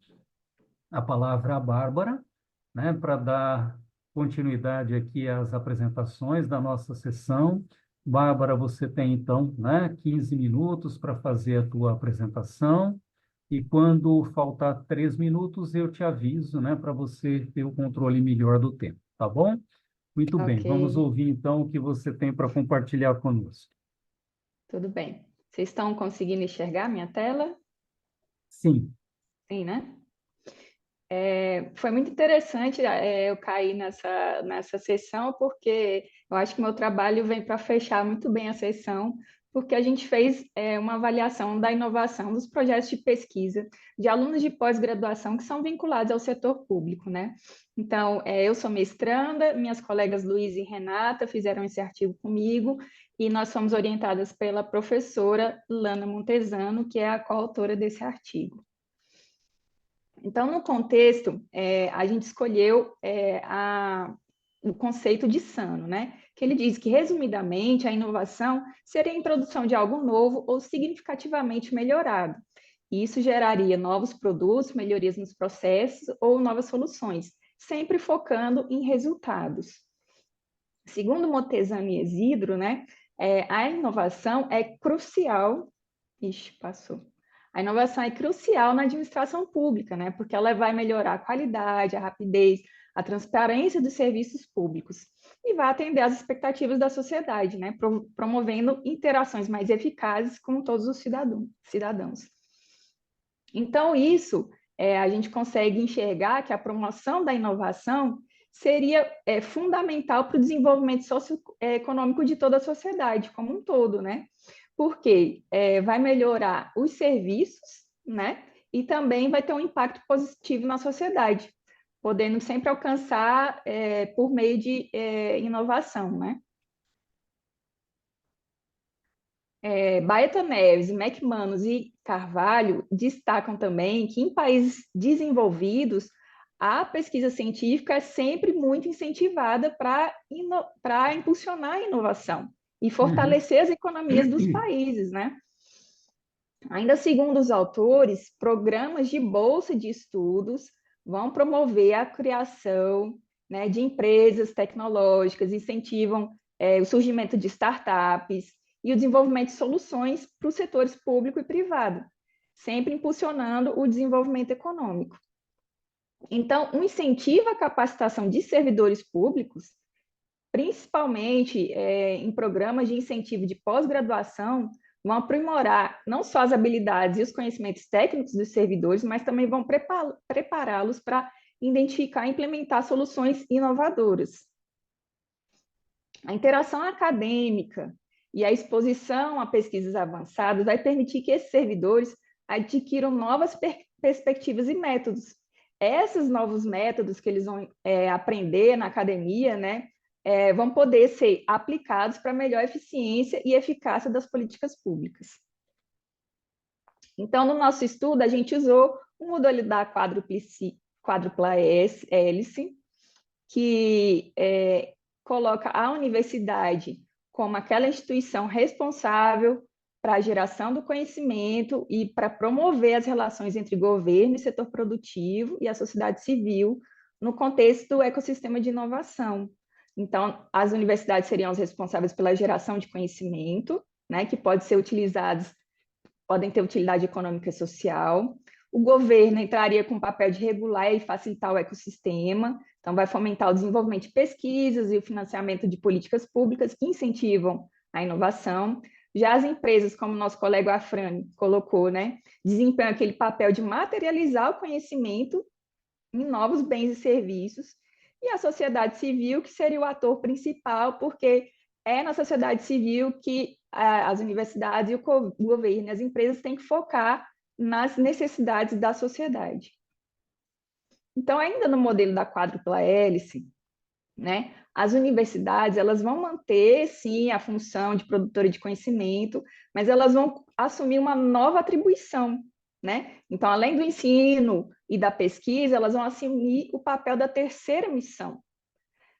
a palavra à Bárbara, né, para dar continuidade aqui às apresentações da nossa sessão. Bárbara, você tem, então, né, 15 minutos para fazer a tua apresentação, e quando faltar 3 minutos, eu te aviso, né, para você ter o controle melhor do tempo, tá bom? Muito bem, vamos Ok, ouvir, então, o que você tem para compartilhar conosco. tudo bem. Vocês estão conseguindo enxergar minha tela? Sim. Sim, né? Foi muito interessante eu cair nessa sessão, porque eu acho que meu trabalho vem para fechar muito bem a sessão, porque a gente fez uma avaliação da inovação dos projetos de pesquisa de alunos de pós-graduação que são vinculados ao setor público, né? Então, eu sou mestranda, minhas colegas Luiz e Renata fizeram esse artigo comigo, e nós fomos orientadas pela professora Lana Montesano, que é a coautora desse artigo. Então, no contexto, a gente escolheu o conceito de Sano, né? Que ele diz que, resumidamente, a inovação seria a introdução de algo novo ou significativamente melhorado. E isso geraria novos produtos, melhorias nos processos ou novas soluções, sempre focando em resultados. Segundo Montesano e Isidro, né, a inovação é crucial. Ixi, passou. A inovação é crucial na administração pública, né, porque ela vai melhorar a qualidade, a rapidez, a transparência dos serviços públicos e vai atender às expectativas da sociedade, né, promovendo interações mais eficazes com todos os cidadãos. Então, isso a gente consegue enxergar que a promoção da inovação seria fundamental para o desenvolvimento socioeconômico de toda a sociedade como um todo, né? Porque vai melhorar os serviços, né? E também vai ter um impacto positivo na sociedade, podendo sempre alcançar por meio de inovação, né? Baeta Neves, McManus e Carvalho destacam também que em países desenvolvidos a pesquisa científica é sempre muito incentivada para impulsionar a inovação e fortalecer as economias dos países, né? Ainda segundo os autores, programas de bolsa de estudos vão promover a criação, né, de empresas tecnológicas, incentivam o surgimento de startups e o desenvolvimento de soluções para os setores público e privado, sempre impulsionando o desenvolvimento econômico. Então, um incentivo à capacitação de servidores públicos, principalmente em programas de incentivo de pós-graduação, vão aprimorar não só as habilidades e os conhecimentos técnicos dos servidores, mas também vão prepará-los para identificar e implementar soluções inovadoras. A interação acadêmica e a exposição a pesquisas avançadas vai permitir que esses servidores adquiram novas perspectivas e métodos. Esses novos métodos que eles vão aprender na academia, né, vão poder ser aplicados para melhor eficiência e eficácia das políticas públicas. Então, no nosso estudo, a gente usou o modalidade quádrupla hélice, que coloca a universidade como aquela instituição responsável para a geração do conhecimento e para promover as relações entre governo e setor produtivo e a sociedade civil no contexto do ecossistema de inovação. Então, as universidades seriam as responsáveis pela geração de conhecimento, né, que podem ter utilidade econômica e social. O governo entraria com o papel de regular e facilitar o ecossistema, então vai fomentar o desenvolvimento de pesquisas e o financiamento de políticas públicas que incentivam a inovação. Já as empresas, como nosso colega Afrani colocou, né, desempenham aquele papel de materializar o conhecimento em novos bens e serviços, e a sociedade civil, que seria o ator principal, porque é na sociedade civil que as universidades e o governo e as empresas têm que focar nas necessidades da sociedade. Então, ainda no modelo da quádrupla hélice, né, as universidades elas vão manter, sim, a função de produtora de conhecimento, mas elas vão assumir uma nova atribuição, né? Então, além do ensino e da pesquisa, elas vão assumir o papel da terceira missão.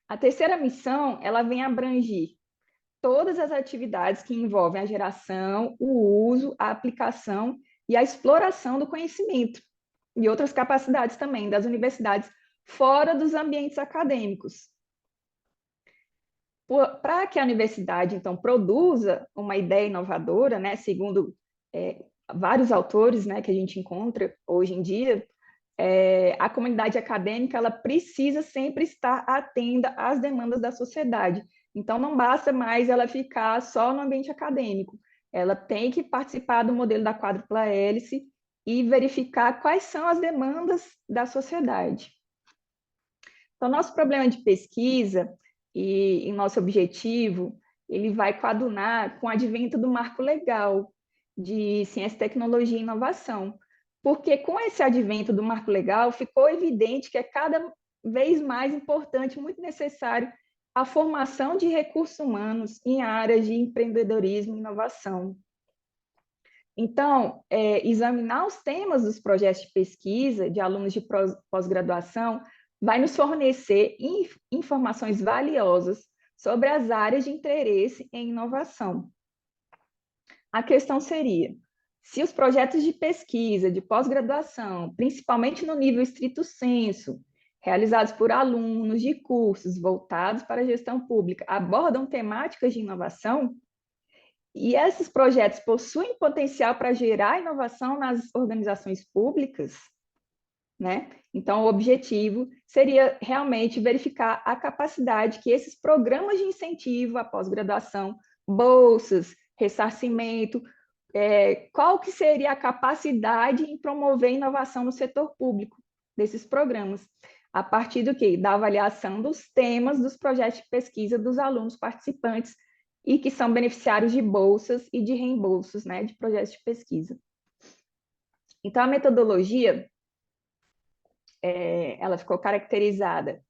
A terceira missão, ela vem abranger todas as atividades que envolvem a geração, o uso, a aplicação e a exploração do conhecimento e outras capacidades também das universidades fora dos ambientes acadêmicos. Para que a universidade, então, produza uma ideia inovadora, né, segundo vários autores, né, que a gente encontra hoje em dia, a comunidade acadêmica ela precisa sempre estar atenta às demandas da sociedade. Então, não basta mais ela ficar só no ambiente acadêmico. Ela tem que participar do modelo da quádrupla hélice e verificar quais são as demandas da sociedade. Então, nosso problema de pesquisa e nosso objetivo, ele vai coadunar com o advento do marco legal de ciência, tecnologia e inovação, porque com esse advento do marco legal ficou evidente que é cada vez mais importante, muito necessário, a formação de recursos humanos em áreas de empreendedorismo e inovação. Então, examinar os temas dos projetos de pesquisa de alunos de pós-graduação vai nos fornecer informações valiosas sobre as áreas de interesse em inovação. A questão seria, se os projetos de pesquisa, de pós-graduação, principalmente no nível estrito sensu, realizados por alunos de cursos voltados para a gestão pública, abordam temáticas de inovação, e esses projetos possuem potencial para gerar inovação nas organizações públicas, né? Então, o objetivo seria realmente verificar a capacidade que esses programas de incentivo à pós-graduação, bolsas, ressarcimento, qual que seria a capacidade em promover inovação no setor público desses programas, a partir do quê? Da avaliação dos temas dos projetos de pesquisa dos alunos participantes e que são beneficiários de bolsas e de reembolsos, né, de projetos de pesquisa. Então, a metodologia, ela ficou caracterizada,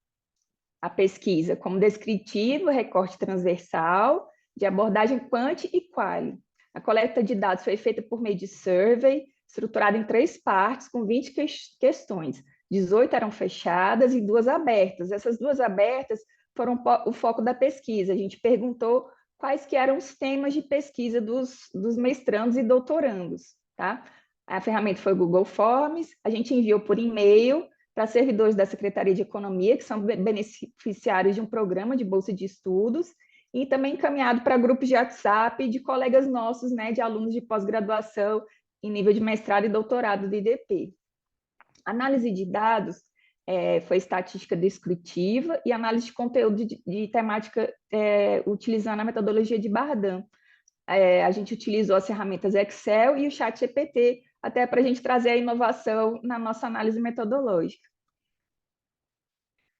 a pesquisa, como descritivo, recorte transversal, de abordagem quant e quali. A coleta de dados foi feita por meio de survey, estruturada em 3 partes, com 20 questões. 18 eram fechadas e 2 abertas. Essas 2 abertas foram o foco da pesquisa. A gente perguntou quais que eram os temas de pesquisa dos mestrandos e doutorandos, tá? A ferramenta foi o Google Forms, a gente enviou por e-mail para servidores da Secretaria de Economia, que são beneficiários de um programa de bolsa de estudos, e também encaminhado para grupos de WhatsApp de colegas nossos, né, de alunos de pós-graduação em nível de mestrado e doutorado do IDP. Análise de dados foi estatística descritiva e análise de conteúdo de temática utilizando a metodologia de Bardhan. A gente utilizou as ferramentas Excel e o ChatGPT, até para a gente trazer a inovação na nossa análise metodológica.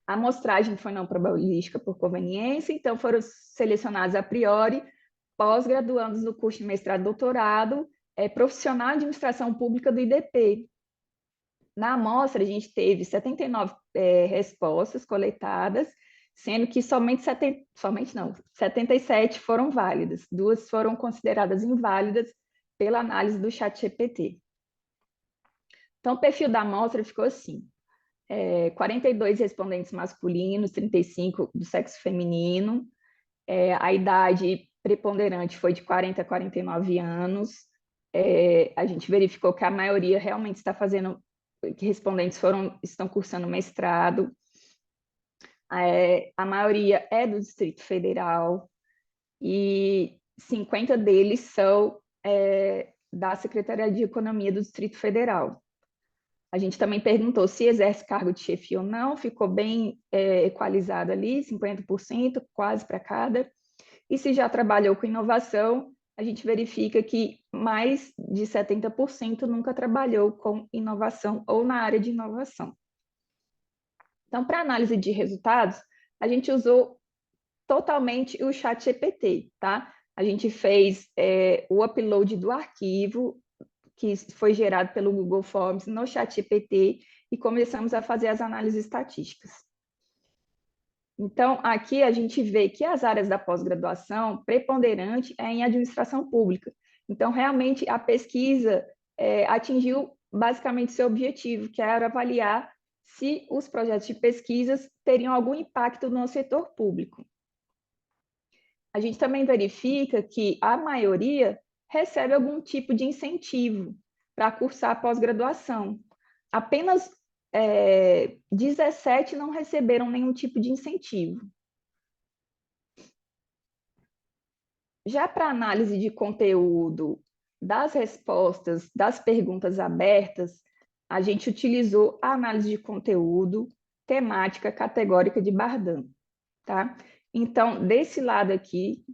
A amostragem foi não probabilística por conveniência, então foram selecionados a priori pós-graduandos no curso de mestrado e doutorado, profissional de administração pública do IDP. Na amostra, a gente teve 79 respostas coletadas, sendo que 77 foram válidas, 2 foram consideradas inválidas pela análise do ChatGPT. Então, o perfil da amostra ficou assim: 42 respondentes masculinos, 35 do sexo feminino, a idade preponderante foi de 40 a 49 anos, a gente verificou que a maioria realmente está fazendo, que respondentes estão cursando mestrado, a maioria é do Distrito Federal e 50 deles são da Secretaria de Economia do Distrito Federal. A gente também perguntou se exerce cargo de chefia ou não, ficou bem equalizado ali, 50%, quase para cada. E se já trabalhou com inovação, a gente verifica que mais de 70% nunca trabalhou com inovação ou na área de inovação. Então, para análise de resultados, a gente usou totalmente o ChatGPT, tá? A gente fez o upload do arquivo, que foi gerado pelo Google Forms no ChatGPT, e começamos a fazer as análises estatísticas. Então, aqui a gente vê que as áreas da pós-graduação preponderante é em administração pública. Então, realmente, a pesquisa atingiu basicamente seu objetivo, que era avaliar se os projetos de pesquisas teriam algum impacto no setor público. A gente também verifica que a maioria recebe algum tipo de incentivo para cursar a pós-graduação. Apenas 17 não receberam nenhum tipo de incentivo. Já para análise de conteúdo das respostas das perguntas abertas, a gente utilizou a análise de conteúdo temática categórica de Bardhan, tá? Então, desse lado aqui,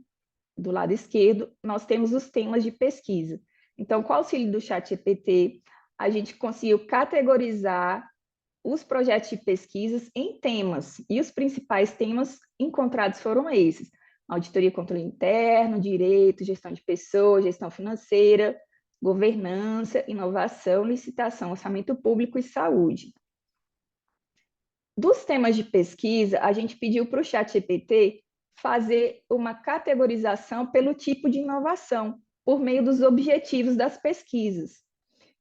do lado esquerdo, nós temos os temas de pesquisa. Então, com o auxílio do ChatGPT, a gente conseguiu categorizar os projetos de pesquisas em temas, e os principais temas encontrados foram esses: auditoria e controle interno, direito, gestão de pessoas, gestão financeira, governança, inovação, licitação, orçamento público e saúde. Dos temas de pesquisa, a gente pediu para o ChatGPT fazer uma categorização pelo tipo de inovação, por meio dos objetivos das pesquisas.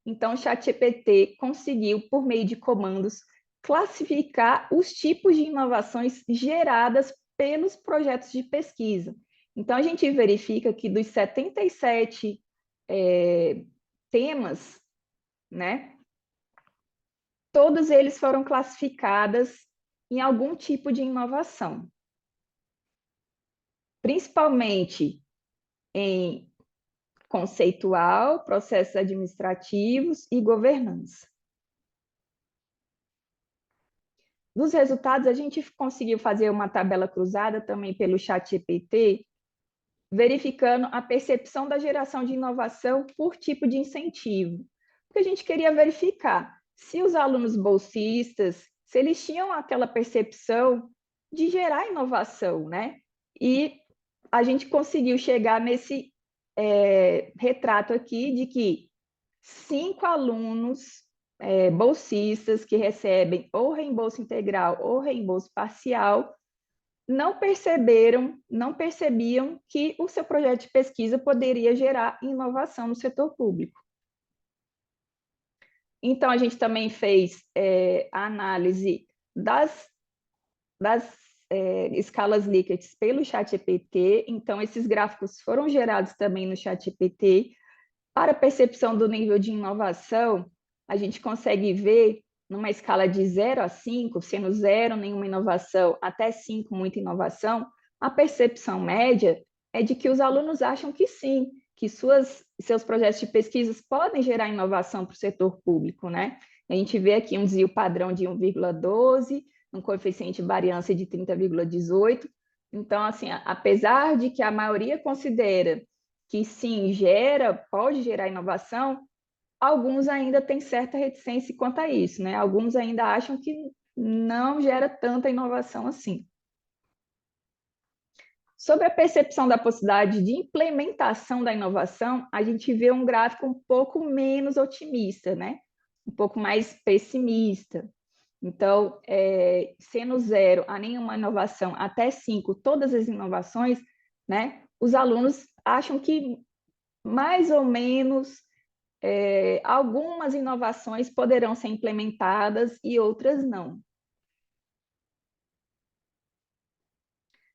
Então, o ChatGPT conseguiu, por meio de comandos, classificar os tipos de inovações geradas pelos projetos de pesquisa. Então, a gente verifica que dos 77 temas, né, todos eles foram classificados em algum tipo de inovação, principalmente em conceitual, processos administrativos e governança. Dos resultados, a gente conseguiu fazer uma tabela cruzada também pelo ChatGPT, verificando a percepção da geração de inovação por tipo de incentivo. Porque a gente queria verificar se os alunos bolsistas, se eles tinham aquela percepção de gerar inovação, né? E a gente conseguiu chegar nesse retrato aqui de que 5 alunos bolsistas que recebem ou reembolso integral ou reembolso parcial não percebiam que o seu projeto de pesquisa poderia gerar inovação no setor público. Então, a gente também fez a análise das escalas Likert pelo ChatGPT, então esses gráficos foram gerados também no ChatGPT. Para a percepção do nível de inovação, a gente consegue ver numa escala de 0 a 5, sendo 0 nenhuma inovação, até 5 muita inovação, a percepção média é de que os alunos acham que sim, que seus projetos de pesquisas podem gerar inovação para o setor público, né? A gente vê aqui um desvio padrão de 1,12, um coeficiente de variância de 30,18. Então, assim, apesar de que a maioria considera que sim, pode gerar inovação, alguns ainda têm certa reticência quanto a isso, né? Alguns ainda acham que não gera tanta inovação assim. Sobre a percepção da possibilidade de implementação da inovação, a gente vê um gráfico um pouco menos otimista, né? Um pouco mais pessimista. Então, sendo 0 a nenhuma inovação, até 5, todas as inovações, né? Os alunos acham que mais ou menos algumas inovações poderão ser implementadas e outras não.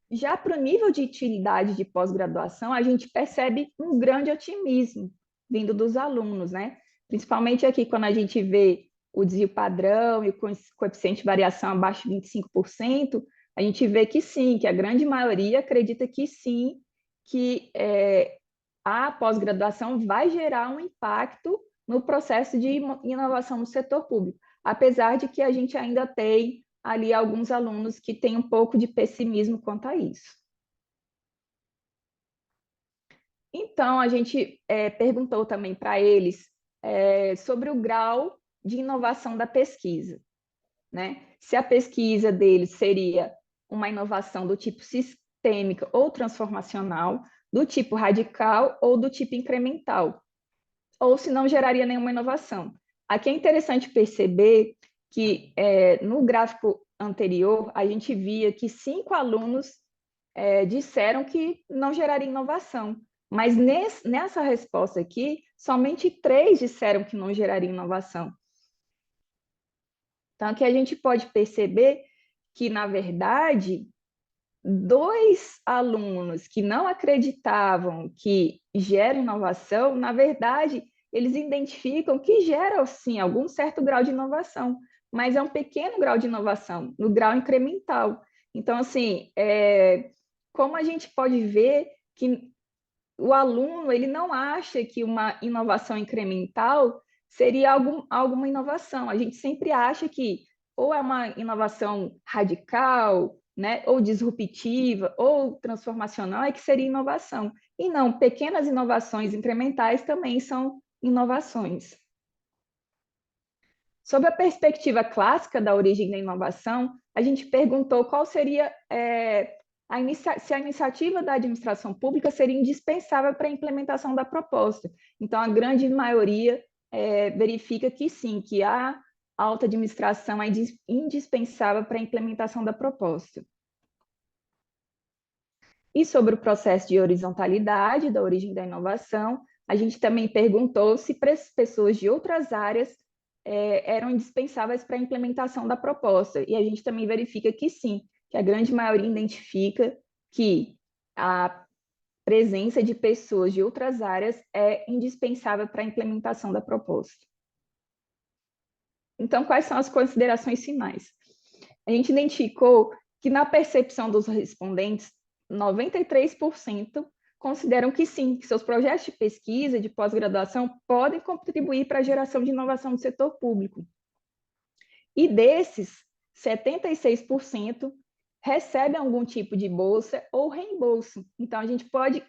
Já para o nível de utilidade de pós-graduação, a gente percebe um grande otimismo vindo dos alunos, né? Principalmente aqui quando a gente vê o desvio padrão e o coeficiente de variação abaixo de 25%, a gente vê que sim, que a grande maioria acredita que sim, que a pós-graduação vai gerar um impacto no processo de inovação no setor público, apesar de que a gente ainda tem ali alguns alunos que têm um pouco de pessimismo quanto a isso. Então, a gente perguntou também para eles sobre o grau de inovação da pesquisa, né? Se a pesquisa deles seria uma inovação do tipo sistêmica ou transformacional, do tipo radical ou do tipo incremental, ou se não geraria nenhuma inovação. Aqui é interessante perceber que no gráfico anterior, a gente via que 5 alunos disseram que não geraria inovação, mas nessa resposta aqui, somente 3 disseram que não geraria inovação. Então, aqui a gente pode perceber que, na verdade, 2 alunos que não acreditavam que gera inovação, na verdade, eles identificam que gera, sim, algum certo grau de inovação, mas é um pequeno grau de inovação, no grau incremental. Então, assim, como a gente pode ver que o aluno ele não acha que uma inovação incremental seria alguma inovação. A gente sempre acha que ou é uma inovação radical, né, ou disruptiva, ou transformacional, é que seria inovação. E não, pequenas inovações incrementais também são inovações. Sob a perspectiva clássica da origem da inovação, a gente perguntou qual seria se a iniciativa da administração pública seria indispensável para a implementação da proposta. Então, a grande maioria verifica que sim, que a alta administração é indispensável para a implementação da proposta. E sobre o processo de horizontalidade, da origem da inovação, a gente também perguntou se pessoas de outras áreas eram indispensáveis para a implementação da proposta. E a gente também verifica que sim, que a grande maioria identifica que a presença de pessoas de outras áreas é indispensável para a implementação da proposta. Então, quais são as considerações finais? a gente identificou que na percepção dos respondentes, 93% consideram que sim, que seus projetos de pesquisa, de pós-graduação, podem contribuir para a geração de inovação do setor público. E desses, 76% recebem algum tipo de bolsa ou reembolso. Então, a gente pode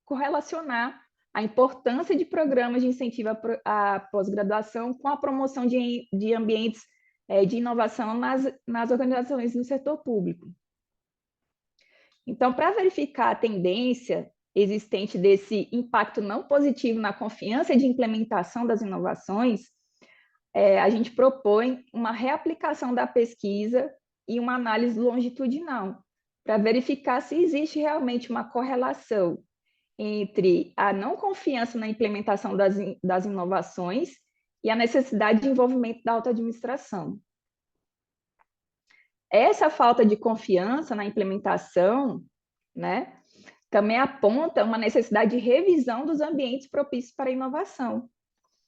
correlacionar a importância de programas de incentivo à pós-graduação com a promoção de ambientes de inovação nas organizações do setor público. Então, para verificar a tendência existente desse impacto não positivo na confiança de implementação das inovações, a gente propõe uma reaplicação da pesquisa e uma análise longitudinal, para verificar se existe realmente uma correlação entre a não confiança na implementação das inovações e a necessidade de envolvimento da alta administração. Essa falta de confiança na implementação, né, também aponta uma necessidade de revisão dos ambientes propícios para a inovação.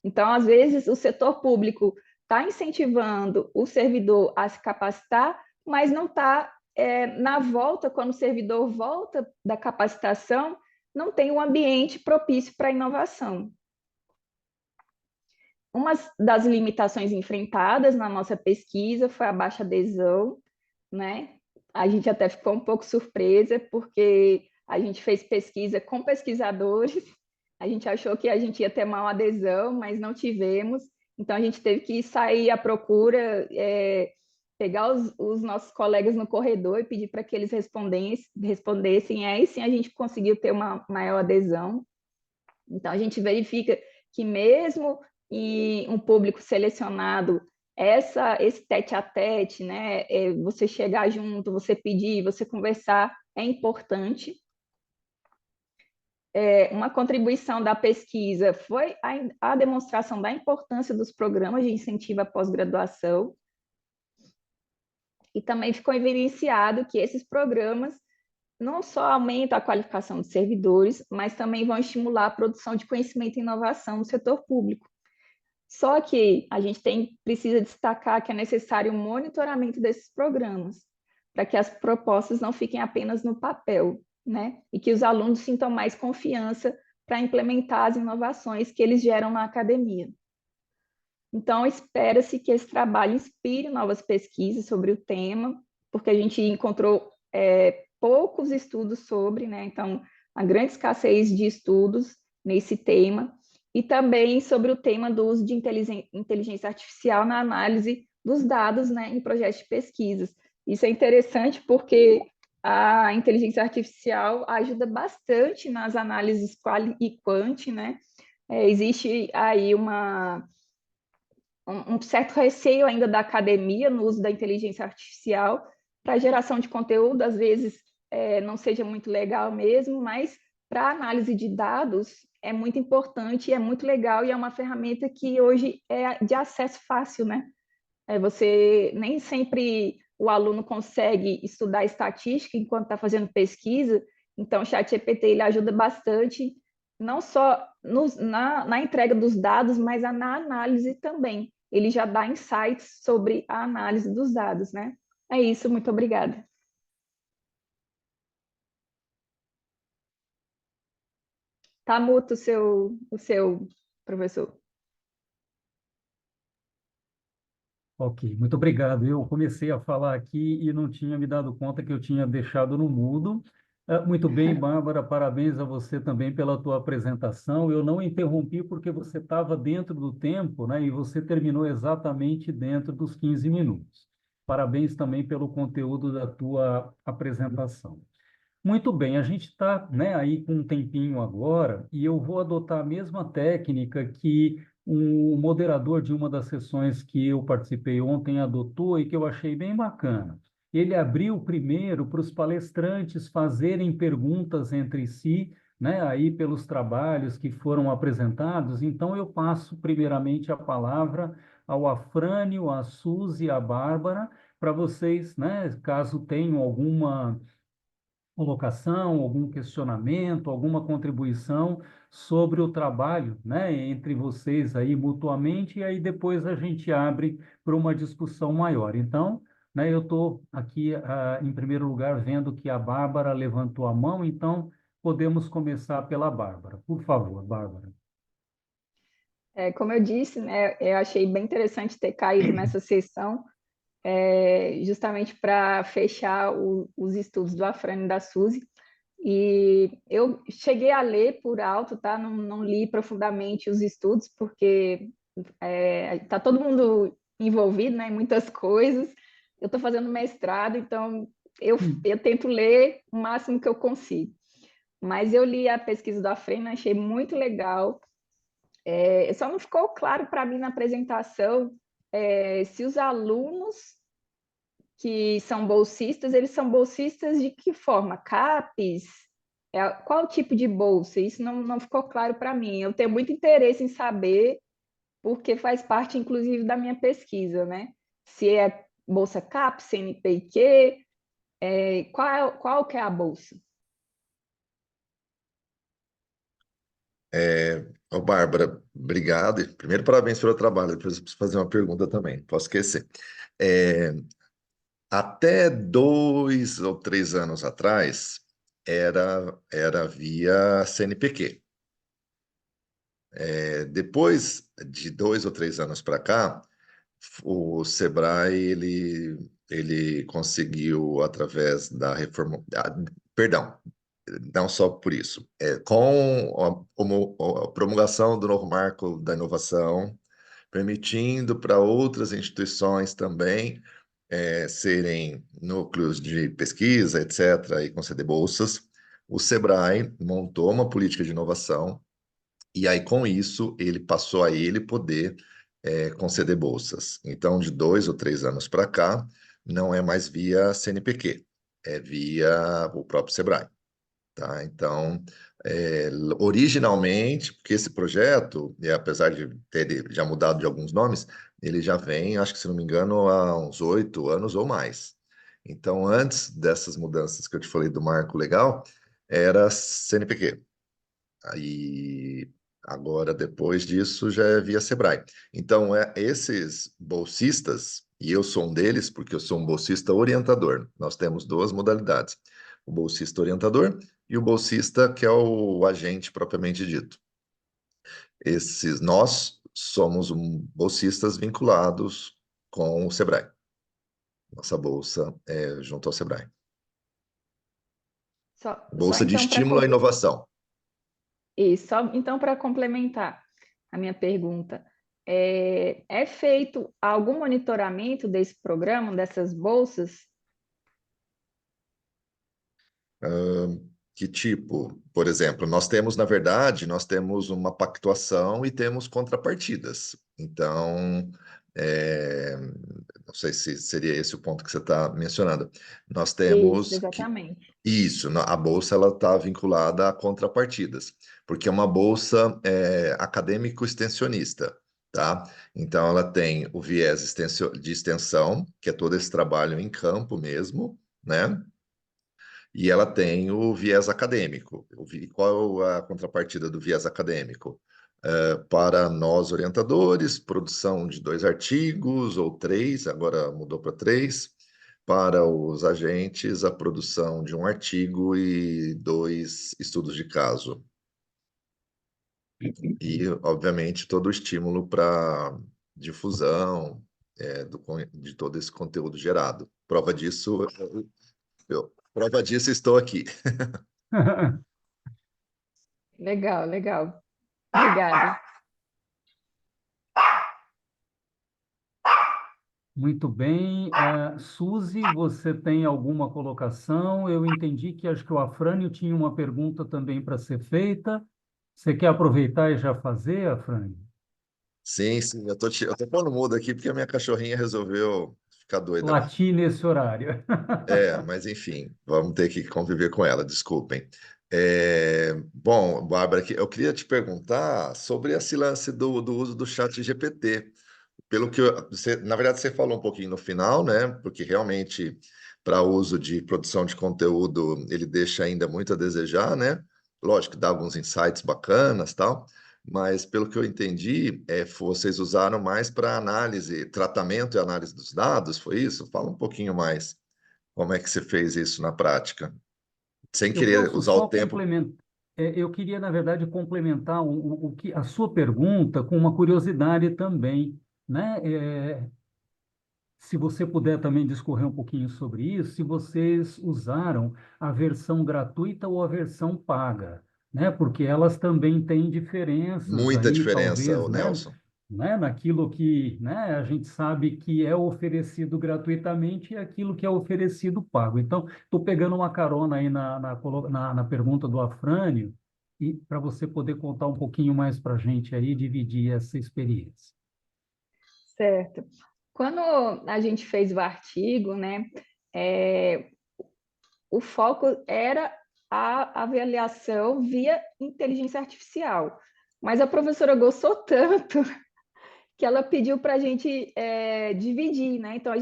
Então, às vezes, o setor público está incentivando o servidor a se capacitar, mas não está, na volta, quando o servidor volta da capacitação, não tem um ambiente propício para a inovação. Uma das limitações enfrentadas na nossa pesquisa foi a baixa adesão, né? A gente até ficou um pouco surpresa, porque a gente fez pesquisa com pesquisadores, a gente achou que a gente ia ter maior adesão, mas não tivemos, então a gente teve que sair à procura, pegar os nossos colegas no corredor e pedir para que eles respondessem, aí sim a gente conseguiu ter uma maior adesão. Então, a gente verifica que mesmo em um público selecionado, esse tete-a-tete, né, você chegar junto, você pedir, você conversar, é importante. Uma contribuição da pesquisa foi a demonstração da importância dos programas de incentivo à pós-graduação, e também ficou evidenciado que esses programas não só aumentam a qualificação dos servidores, mas também vão estimular a produção de conhecimento e inovação no setor público. Só que a gente precisa destacar que é necessário um monitoramento desses programas, para que as propostas não fiquem apenas no papel, né? E que os alunos sintam mais confiança para implementar as inovações que eles geram na academia. Então, espera-se que esse trabalho inspire novas pesquisas sobre o tema, porque a gente encontrou poucos estudos sobre, né? Então, a grande escassez de estudos nesse tema, e também sobre o tema do uso de inteligência artificial na análise dos dados, né, em projetos de pesquisas. Isso é interessante porque a inteligência artificial ajuda bastante nas análises quali e quant, né? Existe aí um certo receio ainda da academia no uso da inteligência artificial para geração de conteúdo, às vezes não seja muito legal mesmo, mas para análise de dados é muito importante, é muito legal e é uma ferramenta que hoje é de acesso fácil, né? Você nem sempre o aluno consegue estudar estatística enquanto está fazendo pesquisa, então o ChatGPT ele ajuda bastante, não só na entrega dos dados, mas na análise também. Ele já dá insights sobre a análise dos dados, né? É isso, muito obrigada. Tá muto o seu professor. Ok, muito obrigado. Eu comecei a falar aqui e não tinha me dado conta que eu tinha deixado no mudo. Muito bem, Bárbara, parabéns a você também pela tua apresentação. Eu não interrompi porque você estava dentro do tempo, né? E você terminou exatamente dentro dos 15 minutos. Parabéns também pelo conteúdo da tua apresentação. Muito bem, a gente está, né, aí com um tempinho agora e eu vou adotar a mesma técnica que o moderador de uma das sessões que eu participei ontem adotou e que eu achei bem bacana. Ele abriu primeiro para os palestrantes fazerem perguntas entre si, né, aí pelos trabalhos que foram apresentados. Então, eu passo primeiramente a palavra ao Afrânio, à Suzy e à Bárbara, para vocês, né, caso tenham alguma colocação, algum questionamento, alguma contribuição sobre o trabalho, né, entre vocês aí mutuamente, e aí depois a gente abre para uma discussão maior. Então, né? Eu estou aqui, em primeiro lugar, vendo que a Bárbara levantou a mão, então podemos começar pela Bárbara. Por favor, Bárbara. Como eu disse, né, eu achei bem interessante ter caído nessa sessão, justamente para fechar os estudos do Afrânio e da Suzy. E eu cheguei a ler por alto, tá? Não li profundamente os estudos, porque tá todo mundo envolvido, né, em muitas coisas. Eu estou fazendo mestrado, então eu tento ler o máximo que eu consigo. Mas eu li a pesquisa do Afrânio, achei muito legal. Só não ficou claro para mim na apresentação se os alunos que são bolsistas, eles são bolsistas de que forma? CAPES? Qual tipo de bolsa? Isso não ficou claro para mim. Eu tenho muito interesse em saber, porque faz parte, inclusive, da minha pesquisa, né? Se é bolsa CAPES, CNPq, qual que é a bolsa? Ô, Bárbara, obrigado. Primeiro, parabéns pelo trabalho. Depois eu preciso fazer uma pergunta também, não posso esquecer. É, Até 2 ou 3 anos atrás, era via CNPq. Depois de 2 ou 3 anos para cá, o Sebrae ele conseguiu, através da reforma. Perdão, não só por isso. Com a promulgação do novo marco da inovação, permitindo para outras instituições também serem núcleos de pesquisa, etc., e conceder bolsas, o Sebrae montou uma política de inovação e aí, com isso, ele passou a ele poder conceder bolsas. Então, de 2 ou 3 anos para cá, não é mais via CNPq, é via o próprio Sebrae. Tá? Então, originalmente, porque esse projeto, e apesar de ter já mudado de alguns nomes, ele já vem, acho que se não me engano, há uns 8 anos ou mais. Então, antes dessas mudanças que eu te falei do marco legal, era CNPq. Aí, agora, depois disso, já é via Sebrae. Então, esses bolsistas, e eu sou um deles, porque eu sou um bolsista orientador. Nós temos duas modalidades: o bolsista orientador e o bolsista que é o agente propriamente dito. Nós somos bolsistas vinculados com o Sebrae. Nossa bolsa é junto ao Sebrae. Só Bolsa de então para estímulo à inovação. então para complementar a minha pergunta, é feito algum monitoramento desse programa, dessas bolsas? Que tipo? Por exemplo, na verdade, nós temos uma pactuação e temos contrapartidas. Então, não sei se seria esse o ponto que você está mencionando. Nós Isso, temos que exatamente. isso, a bolsa ela está vinculada a contrapartidas, porque é uma bolsa acadêmico-extensionista, tá? Então, ela tem o viés de extensão, que é todo esse trabalho em campo mesmo, né? E ela tem o viés acadêmico. Qual é a contrapartida do viés acadêmico? Para nós orientadores, produção de 2 artigos ou 3, agora mudou para 3. Para os agentes, a produção de 1 artigo e 2 estudos de caso. E, obviamente, todo o estímulo para difusão de todo esse conteúdo gerado. Prova disso, estou aqui. Legal, legal. Obrigada. Muito bem. Suzy, você tem alguma colocação? Eu entendi que acho que o Afrânio tinha uma pergunta também para ser feita. Você quer aproveitar e já fazer, Afrânio? Sim, sim, eu tô pondo mudo aqui porque a minha cachorrinha resolveu ficar doida lá. Latir nesse horário. Mas enfim, vamos ter que conviver com ela, desculpem. Bom, Bárbara, eu queria te perguntar sobre esse lance do uso do chat GPT. Pelo que na verdade, você falou um pouquinho no final, né? Porque realmente, para uso de produção de conteúdo, ele deixa ainda muito a desejar, né? Lógico que dá alguns insights bacanas, tal, mas pelo que eu entendi, vocês usaram mais para análise, tratamento e análise dos dados, foi isso? Fala um pouquinho mais. Como é que você fez isso na prática? Sem Eu querer posso usar o só tempo. complementar. Eu queria, na verdade, complementar o que a sua pergunta com uma curiosidade também, né? Se você puder também discorrer um pouquinho sobre isso, se vocês usaram a versão gratuita ou a versão paga, né? Porque elas também têm diferenças Muita aí, diferença, talvez, o Nelson. naquilo que, né, a gente sabe que é oferecido gratuitamente e aquilo que é oferecido pago. Então, estou pegando uma carona aí na pergunta do Afrânio, e para você poder contar um pouquinho mais para a gente aí, dividir essa experiência. Certo. Quando a gente fez o artigo, né, é, o foco era a avaliação via inteligência artificial. Mas a professora gostou tanto que ela pediu para a gente dividir, né? Então,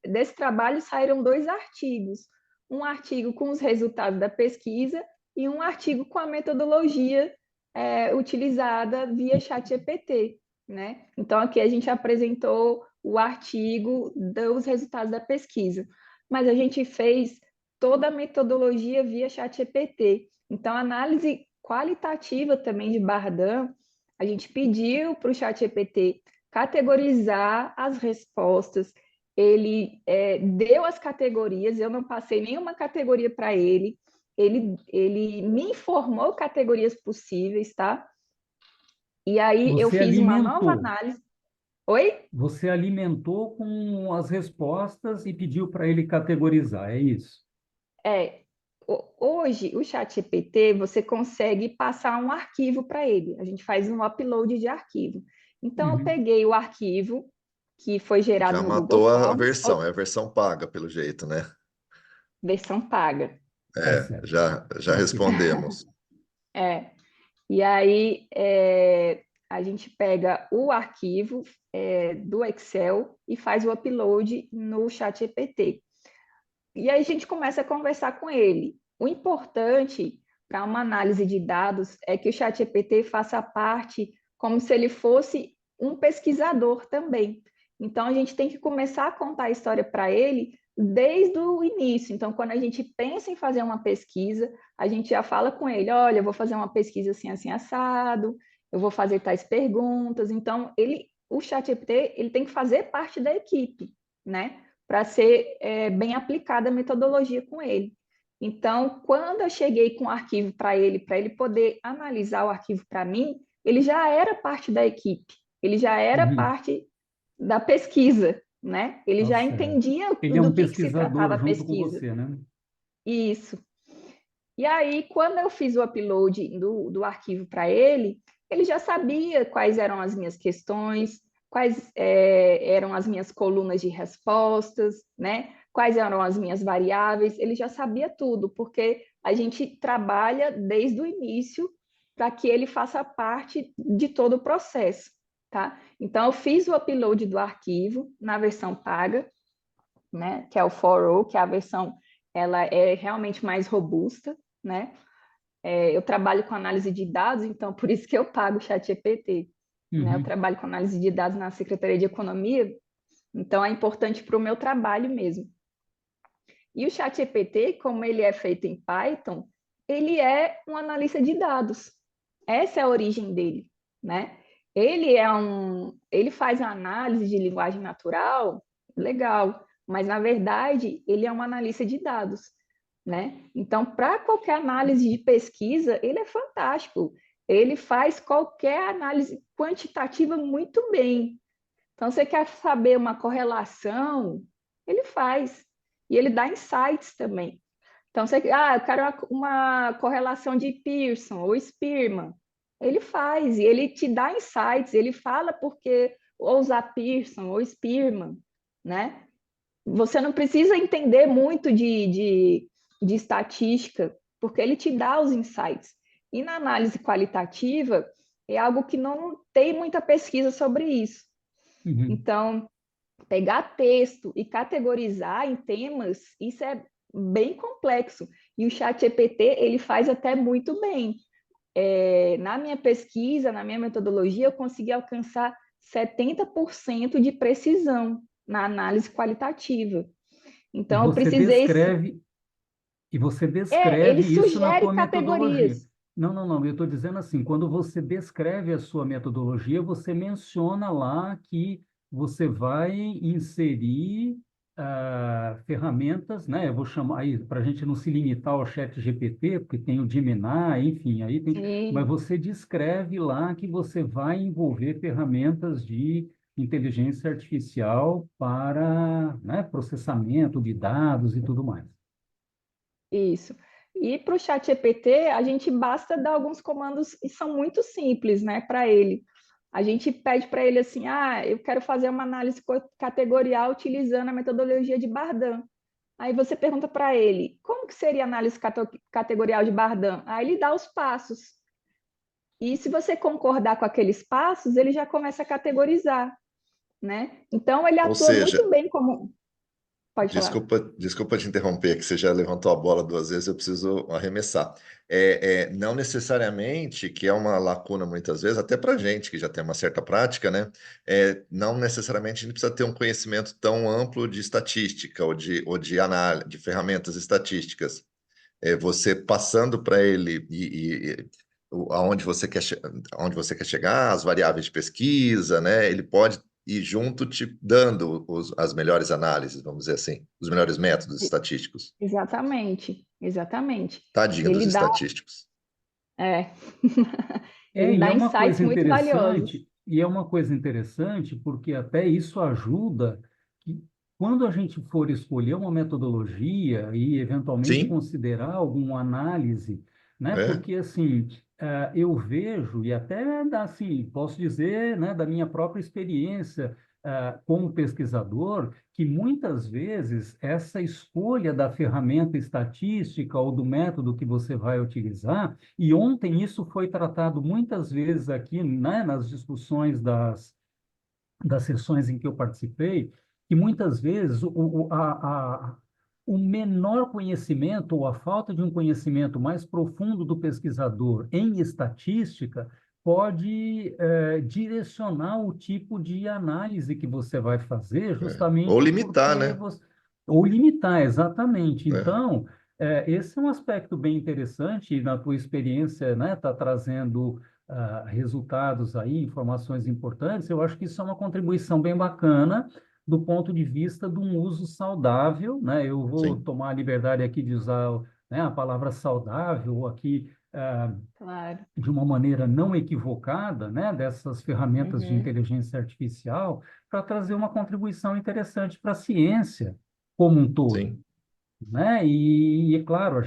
desse trabalho saíram 2 artigos. Um artigo com os resultados da pesquisa e um artigo com a metodologia utilizada via ChatGPT, né? Então, aqui a gente apresentou o artigo dos resultados da pesquisa, mas a gente fez toda a metodologia via ChatGPT. Então, a análise qualitativa também de Bardan, a gente pediu para o ChatGPT categorizar as respostas. Ele deu as categorias, eu não passei nenhuma categoria para ele. Ele me informou categorias possíveis, tá? E aí eu Você fiz uma nova alimentou. análise. Oi? Você alimentou com as respostas e pediu para ele categorizar, é isso? É, hoje o ChatGPT você consegue passar um arquivo para ele. A gente faz um upload de arquivo. Então eu Uhum. peguei o arquivo que foi gerado Já no Google matou a Forms, versão, é a versão paga, pelo jeito, né? versão paga. Tá certo. Já Ok. respondemos. É, e aí a gente pega o arquivo do Excel e faz o upload no ChatGPT. E aí a gente começa a conversar com ele. O importante para uma análise de dados é que o ChatGPT faça parte como se ele fosse um pesquisador também. Então a gente tem que começar a contar a história para ele desde o início. Então, quando a gente pensa em fazer uma pesquisa, a gente já fala com ele: olha, eu vou fazer uma pesquisa assim, assim, assado, eu vou fazer tais perguntas. Então, o ChatGPT, ele tem que fazer parte da equipe, né? Para ser bem aplicada a metodologia com ele. Então, quando eu cheguei com o arquivo para ele poder analisar o arquivo para mim, ele já era parte da equipe, ele já era Uhum. parte da pesquisa, né? Ele Tá já certo. entendia Ele é do um que se tratava pesquisador a junto com pesquisa. você, né? Isso. E aí, quando eu fiz o upload do arquivo para ele, ele já sabia quais eram as minhas questões, quais eram as minhas colunas de respostas, né? Quais eram as minhas variáveis, ele já sabia tudo, porque a gente trabalha desde o início para que ele faça parte de todo o processo, tá? Então, eu fiz o upload do arquivo na versão paga, né? Que é o 4.0, que é a versão, ela é realmente mais robusta, né? Eu trabalho com análise de dados, então por isso que eu pago o ChatGPT, né? Eu Uhum. trabalho com análise de dados na Secretaria de Economia, então é importante para o meu trabalho mesmo. E o ChatGPT, como ele é feito em Python, ele é um analista de dados. Essa é a origem dele, né? Ele faz a análise de linguagem natural, legal, mas na verdade ele é um analista de dados, né? Então, para qualquer análise de pesquisa, ele é fantástico. Ele faz qualquer análise quantitativa muito bem. Então, você quer saber uma correlação, ele faz. E ele dá insights também. Então, eu quero uma correlação de Pearson ou Spearman. Ele faz, e ele te dá insights, ele fala porque usar Pearson ou Spearman, né? Você não precisa entender muito de estatística, porque ele te dá os insights. E na análise qualitativa, é algo que não tem muita pesquisa sobre isso. Uhum. Então, pegar texto e categorizar em temas, isso é bem complexo. E o ChatGPT, ele faz até muito bem. na minha pesquisa, na minha metodologia, eu consegui alcançar 70% de precisão na análise qualitativa. E Então, eu você precisei. descreve, e você Ele descreve isso na sugere tua metodologia. categorias. Não, não, não. Eu estou dizendo assim, quando você descreve a sua metodologia, você menciona lá que você vai inserir ferramentas, né? Eu vou chamar aí para a gente não se limitar ao chat GPT, porque tem o Gemini, enfim, aí tem. Mas Sim, você descreve lá que você vai envolver ferramentas de inteligência artificial para, né, processamento de dados e tudo mais. isso. E para o chat GPT, a gente basta dar alguns comandos e são muito simples, né, para ele. A gente pede para ele assim, eu quero fazer uma análise categorial utilizando a metodologia de Bardan. Aí você pergunta para ele, como que seria a análise categorial de Bardan? Aí ele dá os passos. E se você concordar com aqueles passos, ele já começa a categorizar, né? Então ele Ou atua seja, muito bem como... Pode falar. desculpa te interromper, que você já levantou a bola 2 vezes, eu preciso arremessar. Não necessariamente, que é uma lacuna muitas vezes, até para gente que já tem uma certa prática, né? Não necessariamente a gente precisa ter um conhecimento tão amplo de estatística ou de análise, de ferramentas estatísticas. Você passando para ele aonde você quer chegar, as variáveis de pesquisa, né? Ele pode ir junto te dando as melhores análises, vamos dizer assim, os melhores métodos estatísticos. Exatamente, exatamente. Tadinho dos Ele dá, estatísticos. é, É, ele e é dá uma insights coisa muito valiosos. interessante, porque até isso ajuda que quando a gente for escolher uma metodologia e eventualmente Sim, considerar alguma análise, né? é, Porque assim, eu vejo e até assim, posso dizer, né, da minha própria experiência como pesquisador, que muitas vezes essa escolha da ferramenta estatística ou do método que você vai utilizar, e ontem isso foi tratado muitas vezes aqui, né, nas discussões das sessões em que eu participei, que muitas vezes o menor conhecimento ou a falta de um conhecimento mais profundo do pesquisador em estatística pode direcionar o tipo de análise que você vai fazer, ou justamente limitar, porque né? você... Ou limitar, exatamente. É, Então, esse é um aspecto bem interessante, e na tua experiência, né, está trazendo resultados aí, informações importantes. Eu acho que isso é uma contribuição bem bacana do ponto de vista de um uso saudável, né? Eu vou sim, tomar a liberdade aqui de usar, né, a palavra saudável aqui Claro. de uma maneira não equivocada, né, dessas ferramentas de Uhum. inteligência artificial para trazer uma contribuição interessante para a ciência como um todo, sim. né? É claro,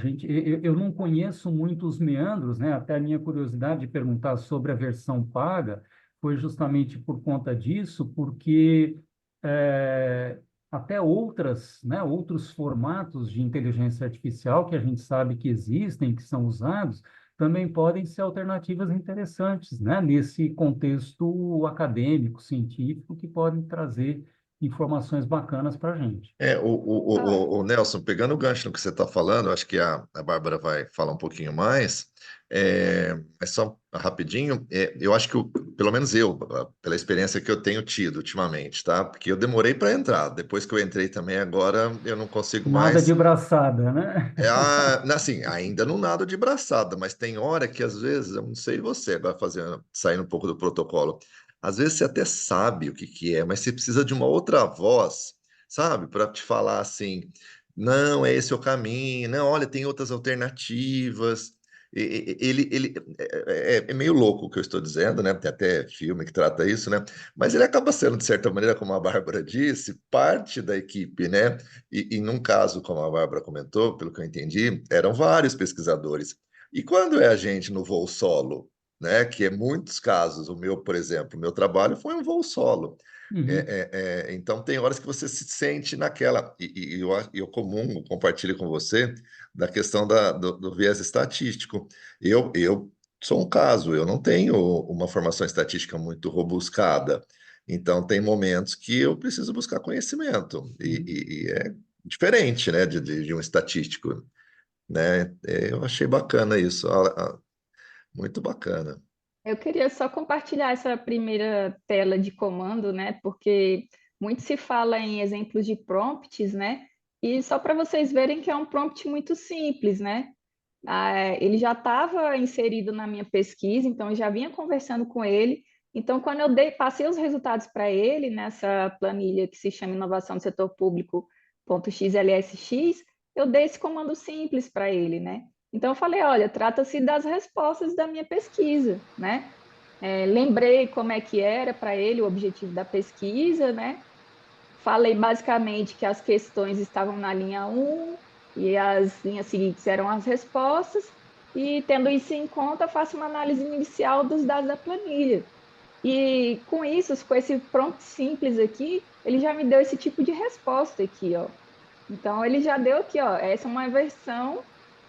eu não conheço muitos meandros, né? Até a minha curiosidade de perguntar sobre a versão paga foi justamente por conta disso, porque é, até outras, né, outros formatos de inteligência artificial que a gente sabe que existem, que são usados, também podem ser alternativas interessantes, né? Nesse contexto acadêmico, científico, que podem trazer informações bacanas para a gente. Ah, O Nelson, pegando o gancho no que você está falando, acho que a Bárbara vai falar um pouquinho mais. É só rapidinho. Eu acho que, pelo menos eu, pela experiência que eu tenho tido ultimamente, tá? Porque eu demorei para entrar. Depois que eu entrei também, agora eu não consigo Nada de mais. braçada, né? Assim, ainda não nado de braçada, mas tem hora que às vezes, eu não sei você, agora fazendo, saindo um pouco do protocolo, às vezes você até sabe o que que é, mas você precisa de uma outra voz, sabe, para te falar assim, não, é esse o caminho, não, olha, tem outras alternativas. Ele é meio louco o que eu estou dizendo, né? Tem até filme que trata isso, né? Mas ele acaba sendo, de certa maneira, como a Bárbara disse, parte da equipe, né? E num caso, como a Bárbara comentou, pelo que eu entendi, eram vários pesquisadores. E quando é a gente no voo solo, né, que é muitos casos, o meu, por exemplo, o meu trabalho foi um voo solo. Uhum. Então, tem horas que você se sente naquela, e eu compartilho com você da questão do viés estatístico. Eu sou um caso, eu não tenho uma formação estatística muito robuscada. Então, tem momentos que eu preciso buscar conhecimento, e é diferente, né, de um estatístico, né? Eu achei bacana isso. Muito bacana. Eu queria só compartilhar essa primeira tela de comando, né? Porque muito se fala em exemplos de prompts, né? E só para vocês verem que é um prompt muito simples, né? Ele já estava inserido na minha pesquisa, então eu já vinha conversando com ele. Então, quando eu passei os resultados para ele nessa planilha que se chama Inovação do Setor Público.xlsx, eu dei esse comando simples para ele, né? Então, eu falei, olha, trata-se das respostas da minha pesquisa, né? Lembrei como é que era para ele o objetivo da pesquisa, né? Falei basicamente que as questões estavam na linha 1 e as linhas seguintes eram as respostas, e tendo isso em conta, faço uma análise inicial dos dados da planilha. E com isso, com esse prompt simples aqui, ele já me deu esse tipo de resposta aqui, ó. Então, ele já deu aqui, ó, essa é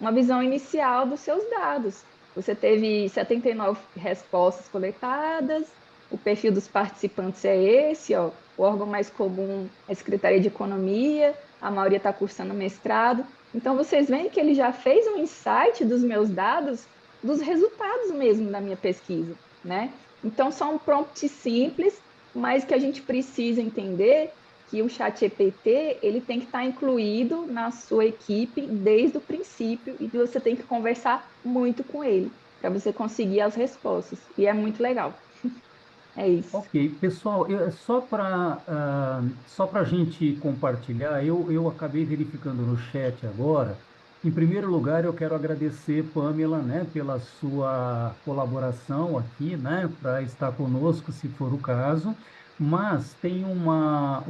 uma visão inicial dos seus dados. Você teve 79 respostas coletadas, o perfil dos participantes é esse, ó, o órgão mais comum é a Secretaria de Economia, a maioria está cursando mestrado. Então, vocês veem que ele já fez um insight dos meus dados, dos resultados mesmo da minha pesquisa, né? Então, são prompts simples, mas que a gente precisa entender que o ChatGPT ele tem que estar incluído na sua equipe desde o princípio e você tem que conversar muito com ele para você conseguir as respostas. E é muito legal. É isso. Ok, pessoal, só para a gente compartilhar, eu acabei verificando no chat agora. Em primeiro lugar, eu quero agradecer, Pamela, né, pela sua colaboração aqui, né, para estar conosco, se for o caso. Mas tem uma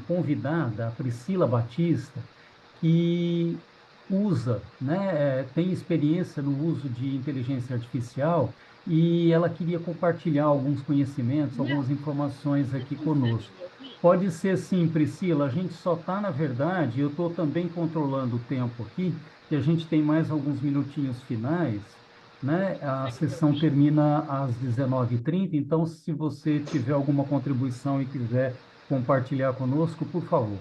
convidada, a Priscila Batista, que usa, né, tem experiência no uso de inteligência artificial e ela queria compartilhar alguns conhecimentos, algumas informações aqui conosco. Pode ser sim, Priscila, a gente só está, na verdade, eu estou também controlando o tempo aqui, que a gente tem mais alguns minutinhos finais, né? A sessão termina às 19h30, então se você tiver alguma contribuição e quiser compartilhar conosco, por favor.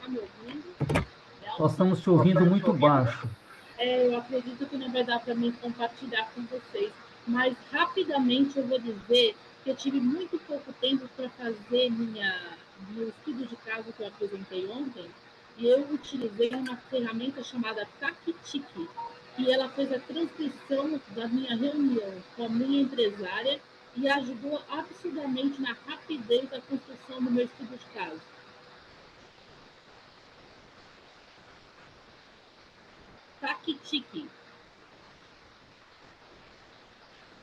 Tá me ouvindo? Nós estamos te ouvindo muito baixo. Eu acredito que não vai dar para mim compartilhar com vocês, mas rapidamente eu vou dizer que eu tive muito pouco tempo para fazer meu estudo de caso que eu apresentei ontem, e eu utilizei uma ferramenta chamada TACTIC, e ela fez a transcrição da minha reunião com a minha empresária e ajudou absurdamente na rapidez da construção do meu estudo de caso. TACTIC.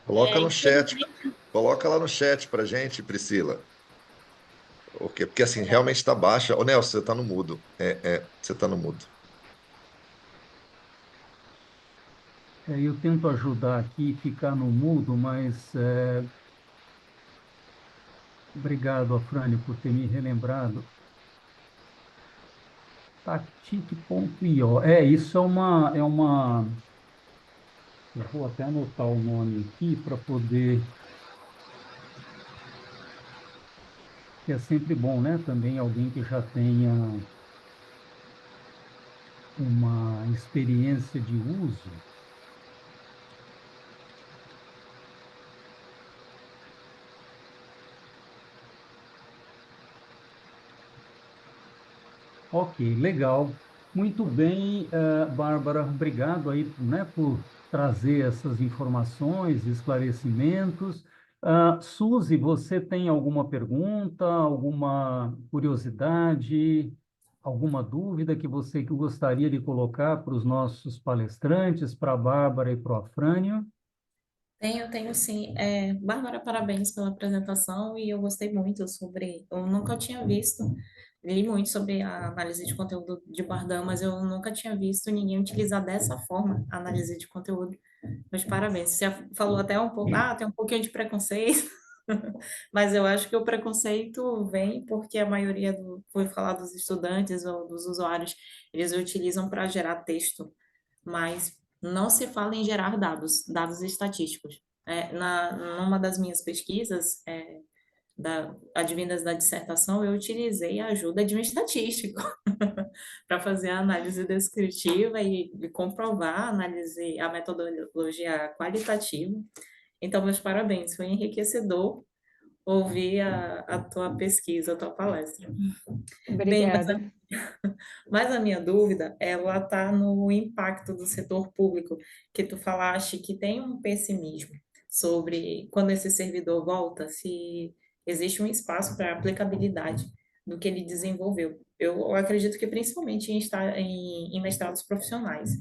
Coloca no chat, Infelizmente, coloca lá no chat para gente, Priscila. Porque assim, realmente está baixa. Ô, Nelson, você está no mudo. Você está no mudo. Eu tento ajudar aqui, ficar no mudo, mas obrigado, Afrânio, por ter me relembrado. Tactic.io. Isso eu vou até anotar o nome aqui para poder, que é sempre bom, né? Também alguém que já tenha uma experiência de uso. Ok, legal. Muito bem, Bárbara, obrigado aí, né, por trazer essas informações, esclarecimentos. Suzy, você tem alguma pergunta, alguma curiosidade, alguma dúvida que você gostaria de colocar para os nossos palestrantes, para a Bárbara e para o Afrânio? Tenho sim. Bárbara, parabéns pela apresentação e eu gostei muito eu nunca tinha visto, li muito sobre a análise de conteúdo de Bardam, mas eu nunca tinha visto ninguém utilizar dessa forma a análise de conteúdo. Mas parabéns. Você falou até um pouco, tem um pouquinho de preconceito, mas eu acho que o preconceito vem porque a maioria foi falar dos estudantes ou dos usuários, eles utilizam para gerar texto, mas não se fala em gerar dados estatísticos. Numa das minhas pesquisas, advindas da dissertação, eu utilizei a ajuda de um estatístico para fazer a análise descritiva e comprovar a metodologia qualitativa. Então, meus parabéns, foi enriquecedor ouvir a tua pesquisa, a tua palestra. Bem, Obrigada. mas a minha dúvida, ela está no impacto do setor público, que tu falaste que tem um pessimismo sobre quando esse servidor volta, se existe um espaço para aplicabilidade do que ele desenvolveu. Eu acredito que principalmente em mestrados profissionais.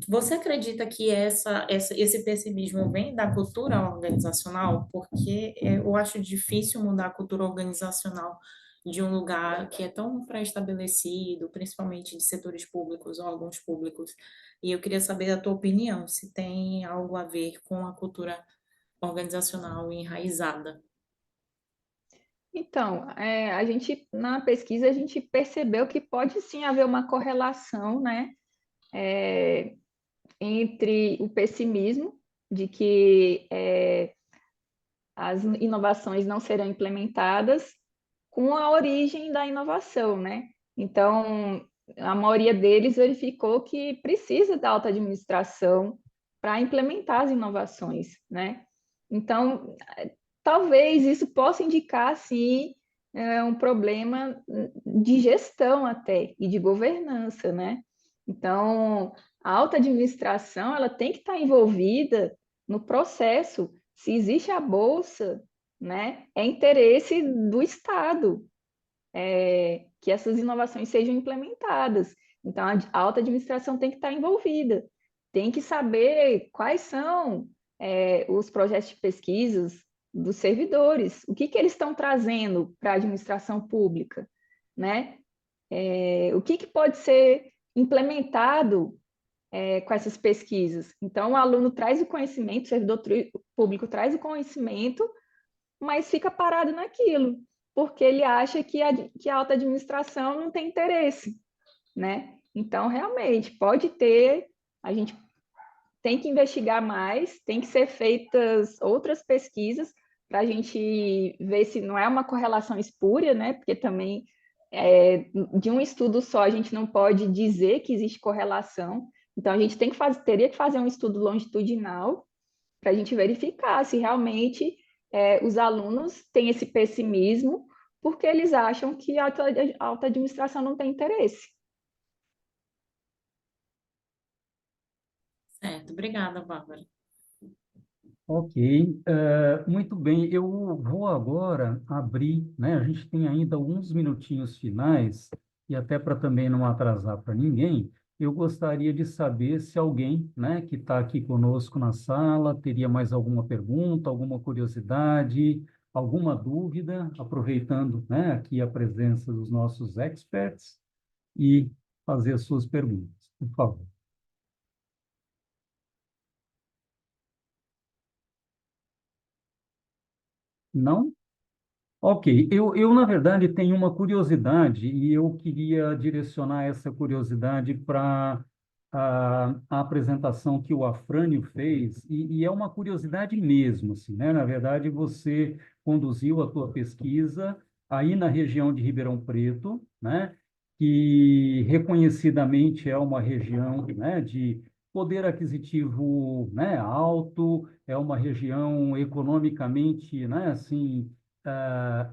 Você acredita que esse pessimismo vem da cultura organizacional? Porque eu acho difícil mudar a cultura organizacional de um lugar que é tão pré-estabelecido, principalmente de setores públicos ou órgãos públicos. E eu queria saber a tua opinião, se tem algo a ver com a cultura organizacional enraizada. Então, na pesquisa, a gente percebeu que pode sim haver uma correlação, né, entre o pessimismo de que as inovações não serão implementadas com a origem da inovação, né? Então, a maioria deles verificou que precisa da alta administração para implementar as inovações, né? Então, talvez isso possa indicar, sim, um problema de gestão até e de governança, né? Então, a alta administração, ela tem que estar envolvida no processo. Se existe a bolsa, né, é interesse do Estado que essas inovações sejam implementadas. Então, a alta administração tem que estar envolvida, tem que saber quais são os projetos de pesquisas dos servidores, o que eles estão trazendo para a administração pública, né? O que pode ser implementado com essas pesquisas. Então, o aluno traz o conhecimento, o servidor público traz o conhecimento, mas fica parado naquilo, porque ele acha que a alta administração não tem interesse, né? Então, realmente, pode ter, a gente tem que investigar mais, tem que ser feitas outras pesquisas para a gente ver se não é uma correlação espúria, né? Porque também de um estudo só a gente não pode dizer que existe correlação. Então, a gente teria que fazer um estudo longitudinal para a gente verificar se realmente os alunos têm esse pessimismo porque eles acham que a alta administração não tem interesse. Certo, obrigada, Bárbara. Ok, muito bem. Eu vou agora abrir, né? A gente tem ainda alguns minutinhos finais, e até para também não atrasar para ninguém, eu gostaria de saber se alguém, né, que está aqui conosco na sala teria mais alguma pergunta, alguma curiosidade, alguma dúvida, aproveitando, né, aqui a presença dos nossos experts e fazer as suas perguntas, por favor. Não? Ok, na verdade, tenho uma curiosidade e eu queria direcionar essa curiosidade para a apresentação que o Afrânio fez, e é uma curiosidade mesmo, assim, né? Na verdade, você conduziu a tua pesquisa aí na região de Ribeirão Preto, né? Que reconhecidamente é uma região, né, de poder aquisitivo, né, alto, é uma região economicamente, né, assim,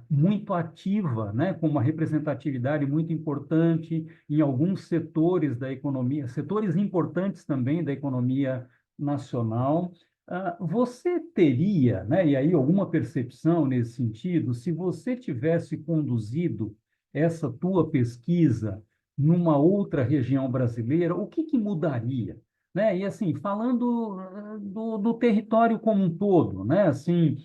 muito ativa, né, com uma representatividade muito importante em alguns setores da economia, setores importantes também da economia nacional. Você teria, né, e aí alguma percepção nesse sentido, se você tivesse conduzido essa tua pesquisa numa outra região brasileira, o que mudaria? Né? E assim, falando do território como um todo, né? Assim,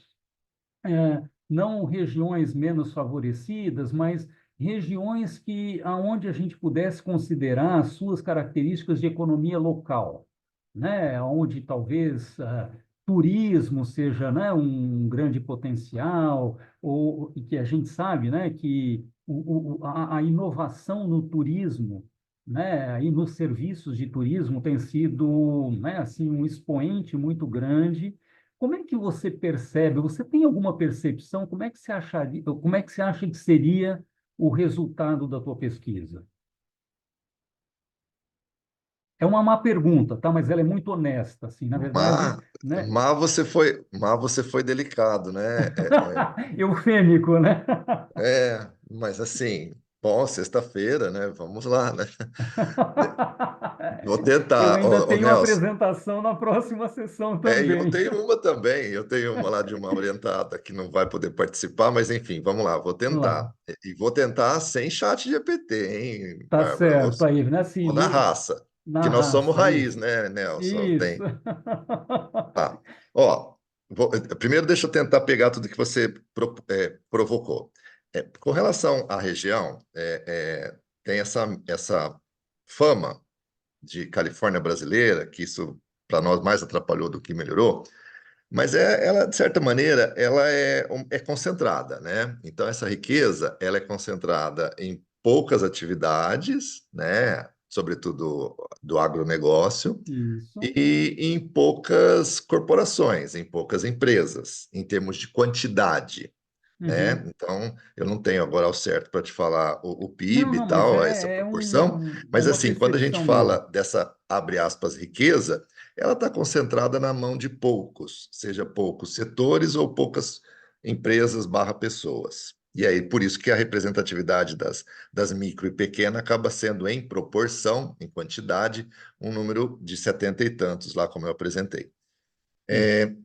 não regiões menos favorecidas, mas regiões aonde a gente pudesse considerar as suas características de economia local, né? Onde talvez turismo seja, né, um grande potencial, e que a gente sabe, né, que a inovação no turismo, né, e nos serviços de turismo tem sido, né, assim, um expoente muito grande. como é que você percebe? Você tem alguma percepção? Como é que você acha que seria o resultado da tua pesquisa? É uma má pergunta, tá? Mas ela é muito honesta, assim. Na verdade, Mas, né? mas você foi delicado, né? Eufêmico, né? Mas assim, bom, sexta-feira, né? Vamos lá, né? Vou Eu tentar, ainda ô tenho Nelson. apresentação na próxima sessão E eu também. tenho uma também, eu tenho uma lá de uma orientada que não vai poder participar, mas enfim, vamos lá, vou Vamos tentar. lá. E vou tentar sem chat GPT, hein, Tá Bárbara? certo, aí, né? Assim, Vou na raça, na que nós somos raça, raiz, isso. né, Nelson? Isso. Tá. Ó, primeiro deixa eu tentar pegar tudo que você provocou. Com relação à região, tem essa fama de Califórnia brasileira, que isso para nós mais atrapalhou do que melhorou, mas ela, de certa maneira, ela é concentrada, né? Então, essa riqueza, ela é concentrada em poucas atividades, né? Sobretudo do agronegócio, Isso. e em poucas corporações, em poucas empresas, em termos de quantidade, né? Uhum. Então, eu não tenho agora ao certo para te falar o Não, PIB e não, mas tal, essa proporção, é mas uma assim, quando a gente percepção fala mesmo. dessa, abre aspas, riqueza, ela está concentrada na mão de poucos, seja poucos setores ou poucas empresas barra pessoas. E aí, por isso que a representatividade das micro e pequena acaba sendo, em proporção, em quantidade, um número de 70 e tantos, lá como eu apresentei. Sim.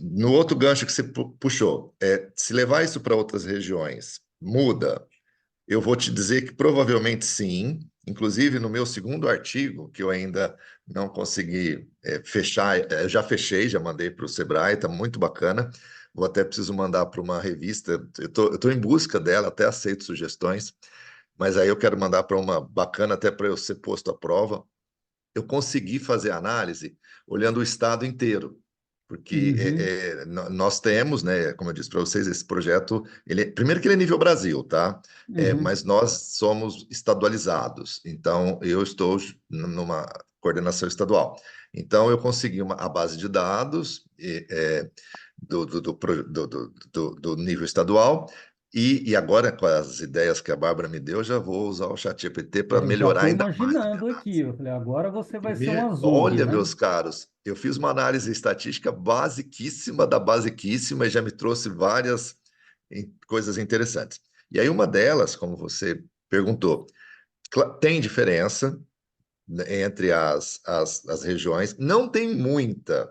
No outro gancho que você puxou, se levar isso para outras regiões, muda? Eu vou te dizer que provavelmente sim. Inclusive, no meu segundo artigo, que eu ainda não consegui fechar, eu já fechei, já mandei para o Sebrae, está muito bacana. Vou até preciso mandar para uma revista. Eu tô em busca dela, até aceito sugestões, mas aí eu quero mandar para uma bacana, até para eu ser posto à prova. Eu consegui fazer análise olhando o estado inteiro, porque Uhum. nós temos, né, como eu disse para vocês, esse projeto, primeiro que ele é nível Brasil, tá? Uhum. Mas nós somos estadualizados, então eu estou numa coordenação estadual. Então eu consegui a base de dados do nível estadual. E agora, com as ideias que a Bárbara me deu, já vou usar o ChatGPT para Eu já melhorar estou ainda mais a minha imaginando aqui. análise. Eu falei, agora você vai ser um azougue, Olha, né? meus caros, eu fiz uma análise estatística basiquíssima da basiquíssima e já me trouxe várias coisas interessantes. E aí, uma delas, como você perguntou, tem diferença, né, entre as regiões, não tem muita.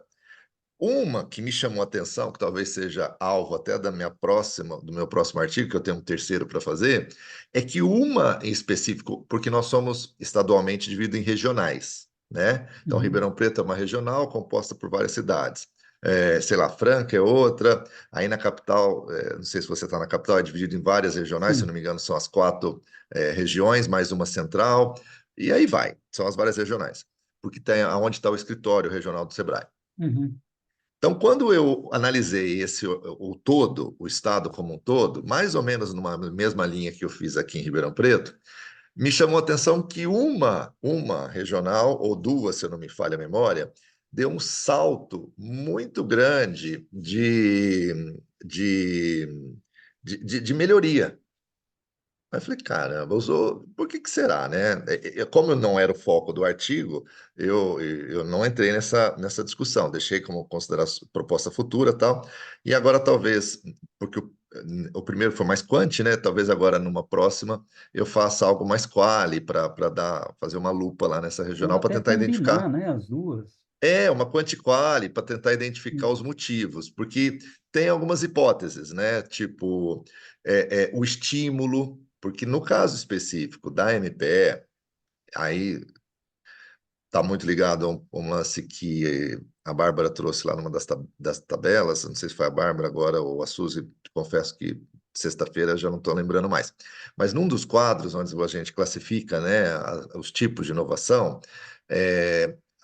Uma que me chamou a atenção, que talvez seja alvo até do meu próximo artigo, que eu tenho um terceiro para fazer, é que uma em específico, porque nós somos estadualmente divididos em regionais, né? Então, Uhum. Ribeirão Preto é uma regional composta por várias cidades. Sei lá, Franca é outra. Aí na capital, não sei se você está na capital, é dividido em várias regionais, se eu não Sim. me engano, são as quatro regiões, mais uma central. E aí vai, são as várias regionais, porque tem aonde está o escritório regional do Sebrae. Uhum. Então, quando eu analisei o todo, o estado como um todo, mais ou menos numa mesma linha que eu fiz aqui em Ribeirão Preto, me chamou a atenção que uma regional, ou duas, se eu não me falha a memória, deu um salto muito grande de, de melhoria. Aí eu falei, caramba, usou, por que que será, né? Como não era o foco do artigo, eu não entrei nessa discussão, deixei como consideração proposta futura e tal, e agora talvez, porque o primeiro foi mais quant, né? Talvez agora numa próxima eu faça algo mais quali para fazer uma lupa lá nessa Ou regional para até tentar combinar, identificar. né? As duas. Uma quanti quali para tentar identificar os motivos, porque tem algumas hipóteses, né? Tipo, o estímulo, porque no caso específico da MPE, aí está muito ligado a um lance que a Bárbara trouxe lá numa das tabelas, não sei se foi a Bárbara agora ou a Suzy, confesso que sexta-feira já não estou lembrando mais. Mas num dos quadros onde a gente classifica, né, os tipos de inovação,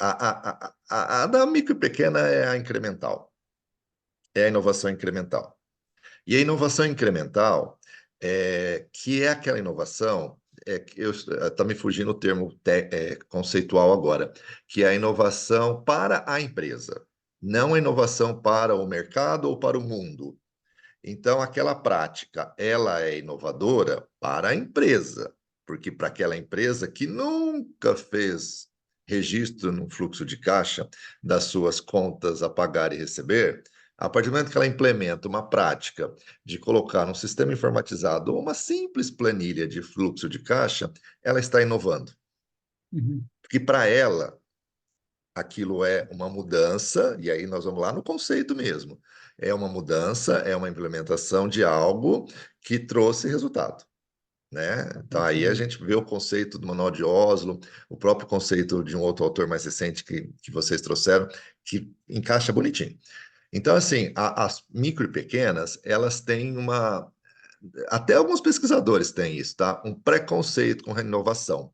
a da micro e pequena é a incremental, é a inovação incremental. E a inovação incremental, que é aquela inovação, que está me fugindo o termo conceitual agora, que é a inovação para a empresa. não a inovação para o mercado ou para o mundo. Então, aquela prática, ela é inovadora para a empresa, porque para aquela empresa que nunca fez registro no fluxo de caixa das suas contas a pagar e receber, a partir do momento que ela implementa uma prática de colocar num sistema informatizado uma simples planilha de fluxo de caixa, ela está inovando. Uhum. Porque para ela, aquilo é uma mudança, e aí nós vamos lá no conceito mesmo. É uma mudança, é uma implementação de algo que trouxe resultado, né? Então aí a gente vê o conceito do Manual de Oslo, o próprio conceito de um outro autor mais recente que vocês trouxeram, que encaixa bonitinho. Então, assim, as micro e pequenas, elas têm uma... Até alguns pesquisadores têm isso, tá? Um preconceito com a inovação.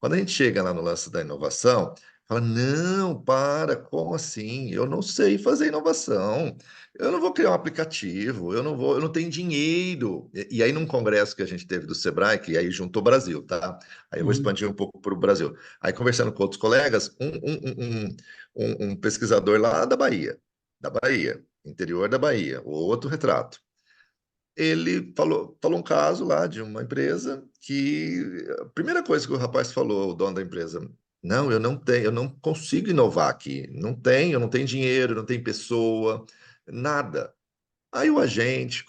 Quando a gente chega lá no lance da inovação, fala, não, para, como assim? Eu não sei fazer inovação. Eu não vou criar um aplicativo, eu não tenho dinheiro. E aí, num congresso que a gente teve do Sebrae, que aí juntou o Brasil, tá? Aí eu vou Uhum. expandir um pouco para o Brasil. Aí, conversando com outros colegas, um pesquisador lá da Bahia, interior da Bahia, o outro retrato. Ele falou um caso lá de uma empresa que a primeira coisa que o rapaz falou, o dono da empresa, não, eu não consigo inovar aqui, eu não tenho dinheiro, não tenho pessoa, nada. Aí o agente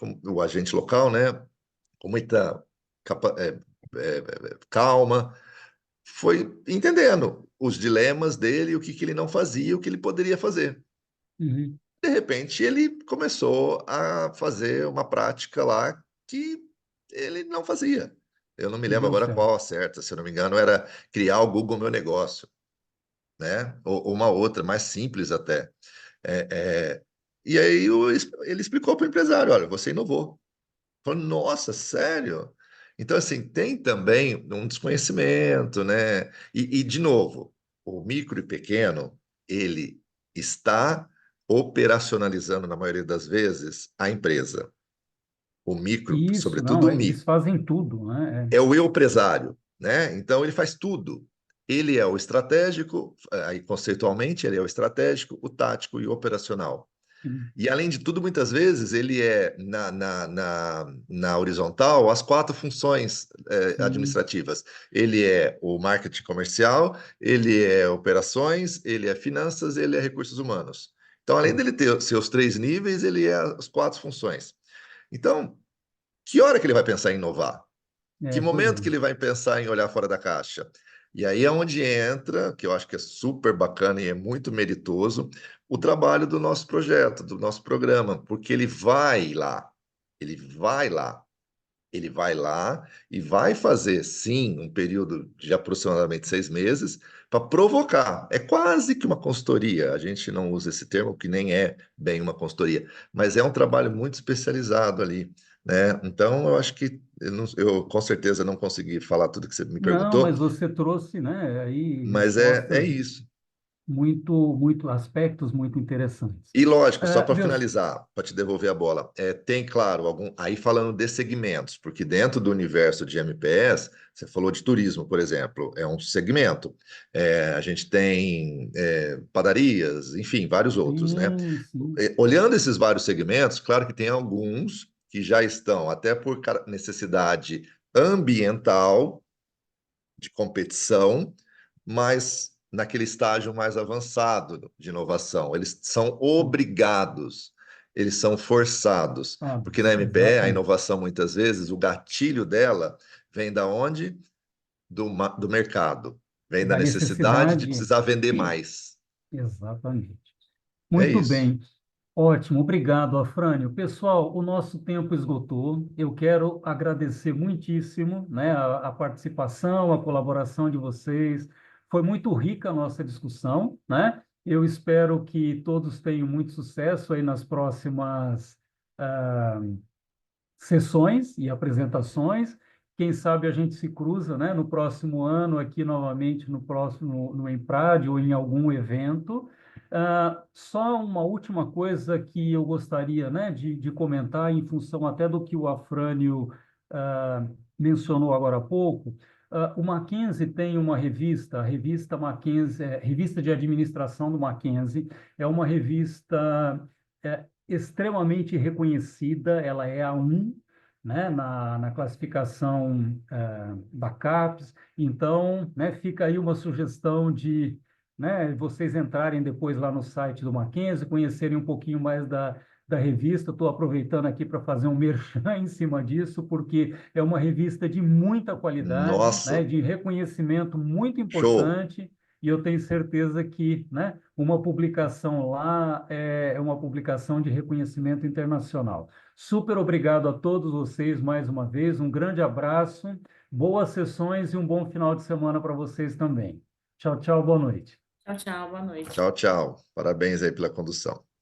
local, né, com muita calma, foi entendendo os dilemas dele, o que que ele não fazia, o que ele poderia fazer. Uhum. De repente, ele começou a fazer uma prática lá que ele não fazia. Eu não me E lembro deu agora certo. qual a certa, se eu não me engano, era criar o Google Meu Negócio, né? Ou uma outra, mais simples até. É, é, e aí ele explicou para o empresário: olha, você inovou. Falou, nossa, sério? Então, assim, tem também um desconhecimento, né? De novo, o micro e pequeno, ele está operacionalizando, na maioria das vezes, a empresa. O micro, Isso, sobretudo não, o eles micro, fazem tudo, né? é o eu empresário, né? Então, ele faz tudo. Ele é o estratégico, aí conceitualmente, ele é o estratégico, o tático e o operacional. E, além de tudo, muitas vezes ele é, na horizontal, as quatro funções Sim, administrativas. Ele é o marketing comercial, ele é operações, ele é finanças, ele é recursos humanos. Então, além sim. dele ter seus três níveis, ele é as quatro funções. Então, que hora que ele vai pensar em inovar? Que Pois é. momento que ele vai pensar em olhar fora da caixa? E aí é onde entra, que eu acho que é super bacana e é muito meritoso, o trabalho do nosso projeto, do nosso programa, porque ele vai lá, ele vai lá, ele vai lá e vai fazer, sim, um período de aproximadamente 6 meses para provocar. É quase que uma consultoria, a gente não usa esse termo, que nem é bem uma consultoria, mas é um trabalho muito especializado ali, né? Então, eu acho que eu com certeza não consegui falar tudo que você me Não, perguntou, mas você trouxe, né, aí mas é respostas isso. muito aspectos muito interessantes. E lógico, só para Meus, finalizar, para te devolver a bola, tem, claro, aí falando de segmentos, porque dentro do universo de MPS, você falou de turismo, por exemplo, é um segmento. A gente tem padarias, enfim, vários outros, né? sim, sim, Olhando esses vários segmentos, claro que tem alguns que já estão, até por necessidade ambiental, de competição, mas naquele estágio mais avançado de inovação. Eles são obrigados, eles são forçados, porque na MPE a exatamente. inovação muitas vezes o gatilho dela vem da onde? Do mercado, vem da Da necessidade de necessidade, precisar vender mais. exatamente. É Muito isso. bem. Ótimo, obrigado, Afrânio. Pessoal, o nosso tempo esgotou. Eu quero agradecer muitíssimo, né, a participação, a colaboração de vocês. Foi muito rica a nossa discussão, né? Eu espero que todos tenham muito sucesso aí nas próximas ah, sessões e apresentações. Quem sabe a gente se cruza, né, no próximo ano aqui novamente no próximo no Emprad ou em algum evento. Só uma última coisa que eu gostaria, né, de comentar em função até do que o Afrânio mencionou agora há pouco. O Mackenzie tem uma revista, a revista Mackenzie, Revista de Administração do Mackenzie, é uma revista extremamente reconhecida, ela é A1, né, na classificação da CAPES. Então, né, fica aí uma sugestão de, né, vocês entrarem depois lá no site do Mackenzie, conhecerem um pouquinho mais da revista. Estou aproveitando aqui para fazer um merchan em cima disso, porque é uma revista de muita qualidade, Nossa, né, de reconhecimento muito show! importante, e eu tenho certeza que, né, uma publicação lá é uma publicação de reconhecimento internacional. Super obrigado a todos vocês mais uma vez, um grande abraço, boas sessões e um bom final de semana para vocês também. Tchau, tchau, boa noite. Tchau, tchau, boa noite. Tchau, tchau. Parabéns aí pela condução.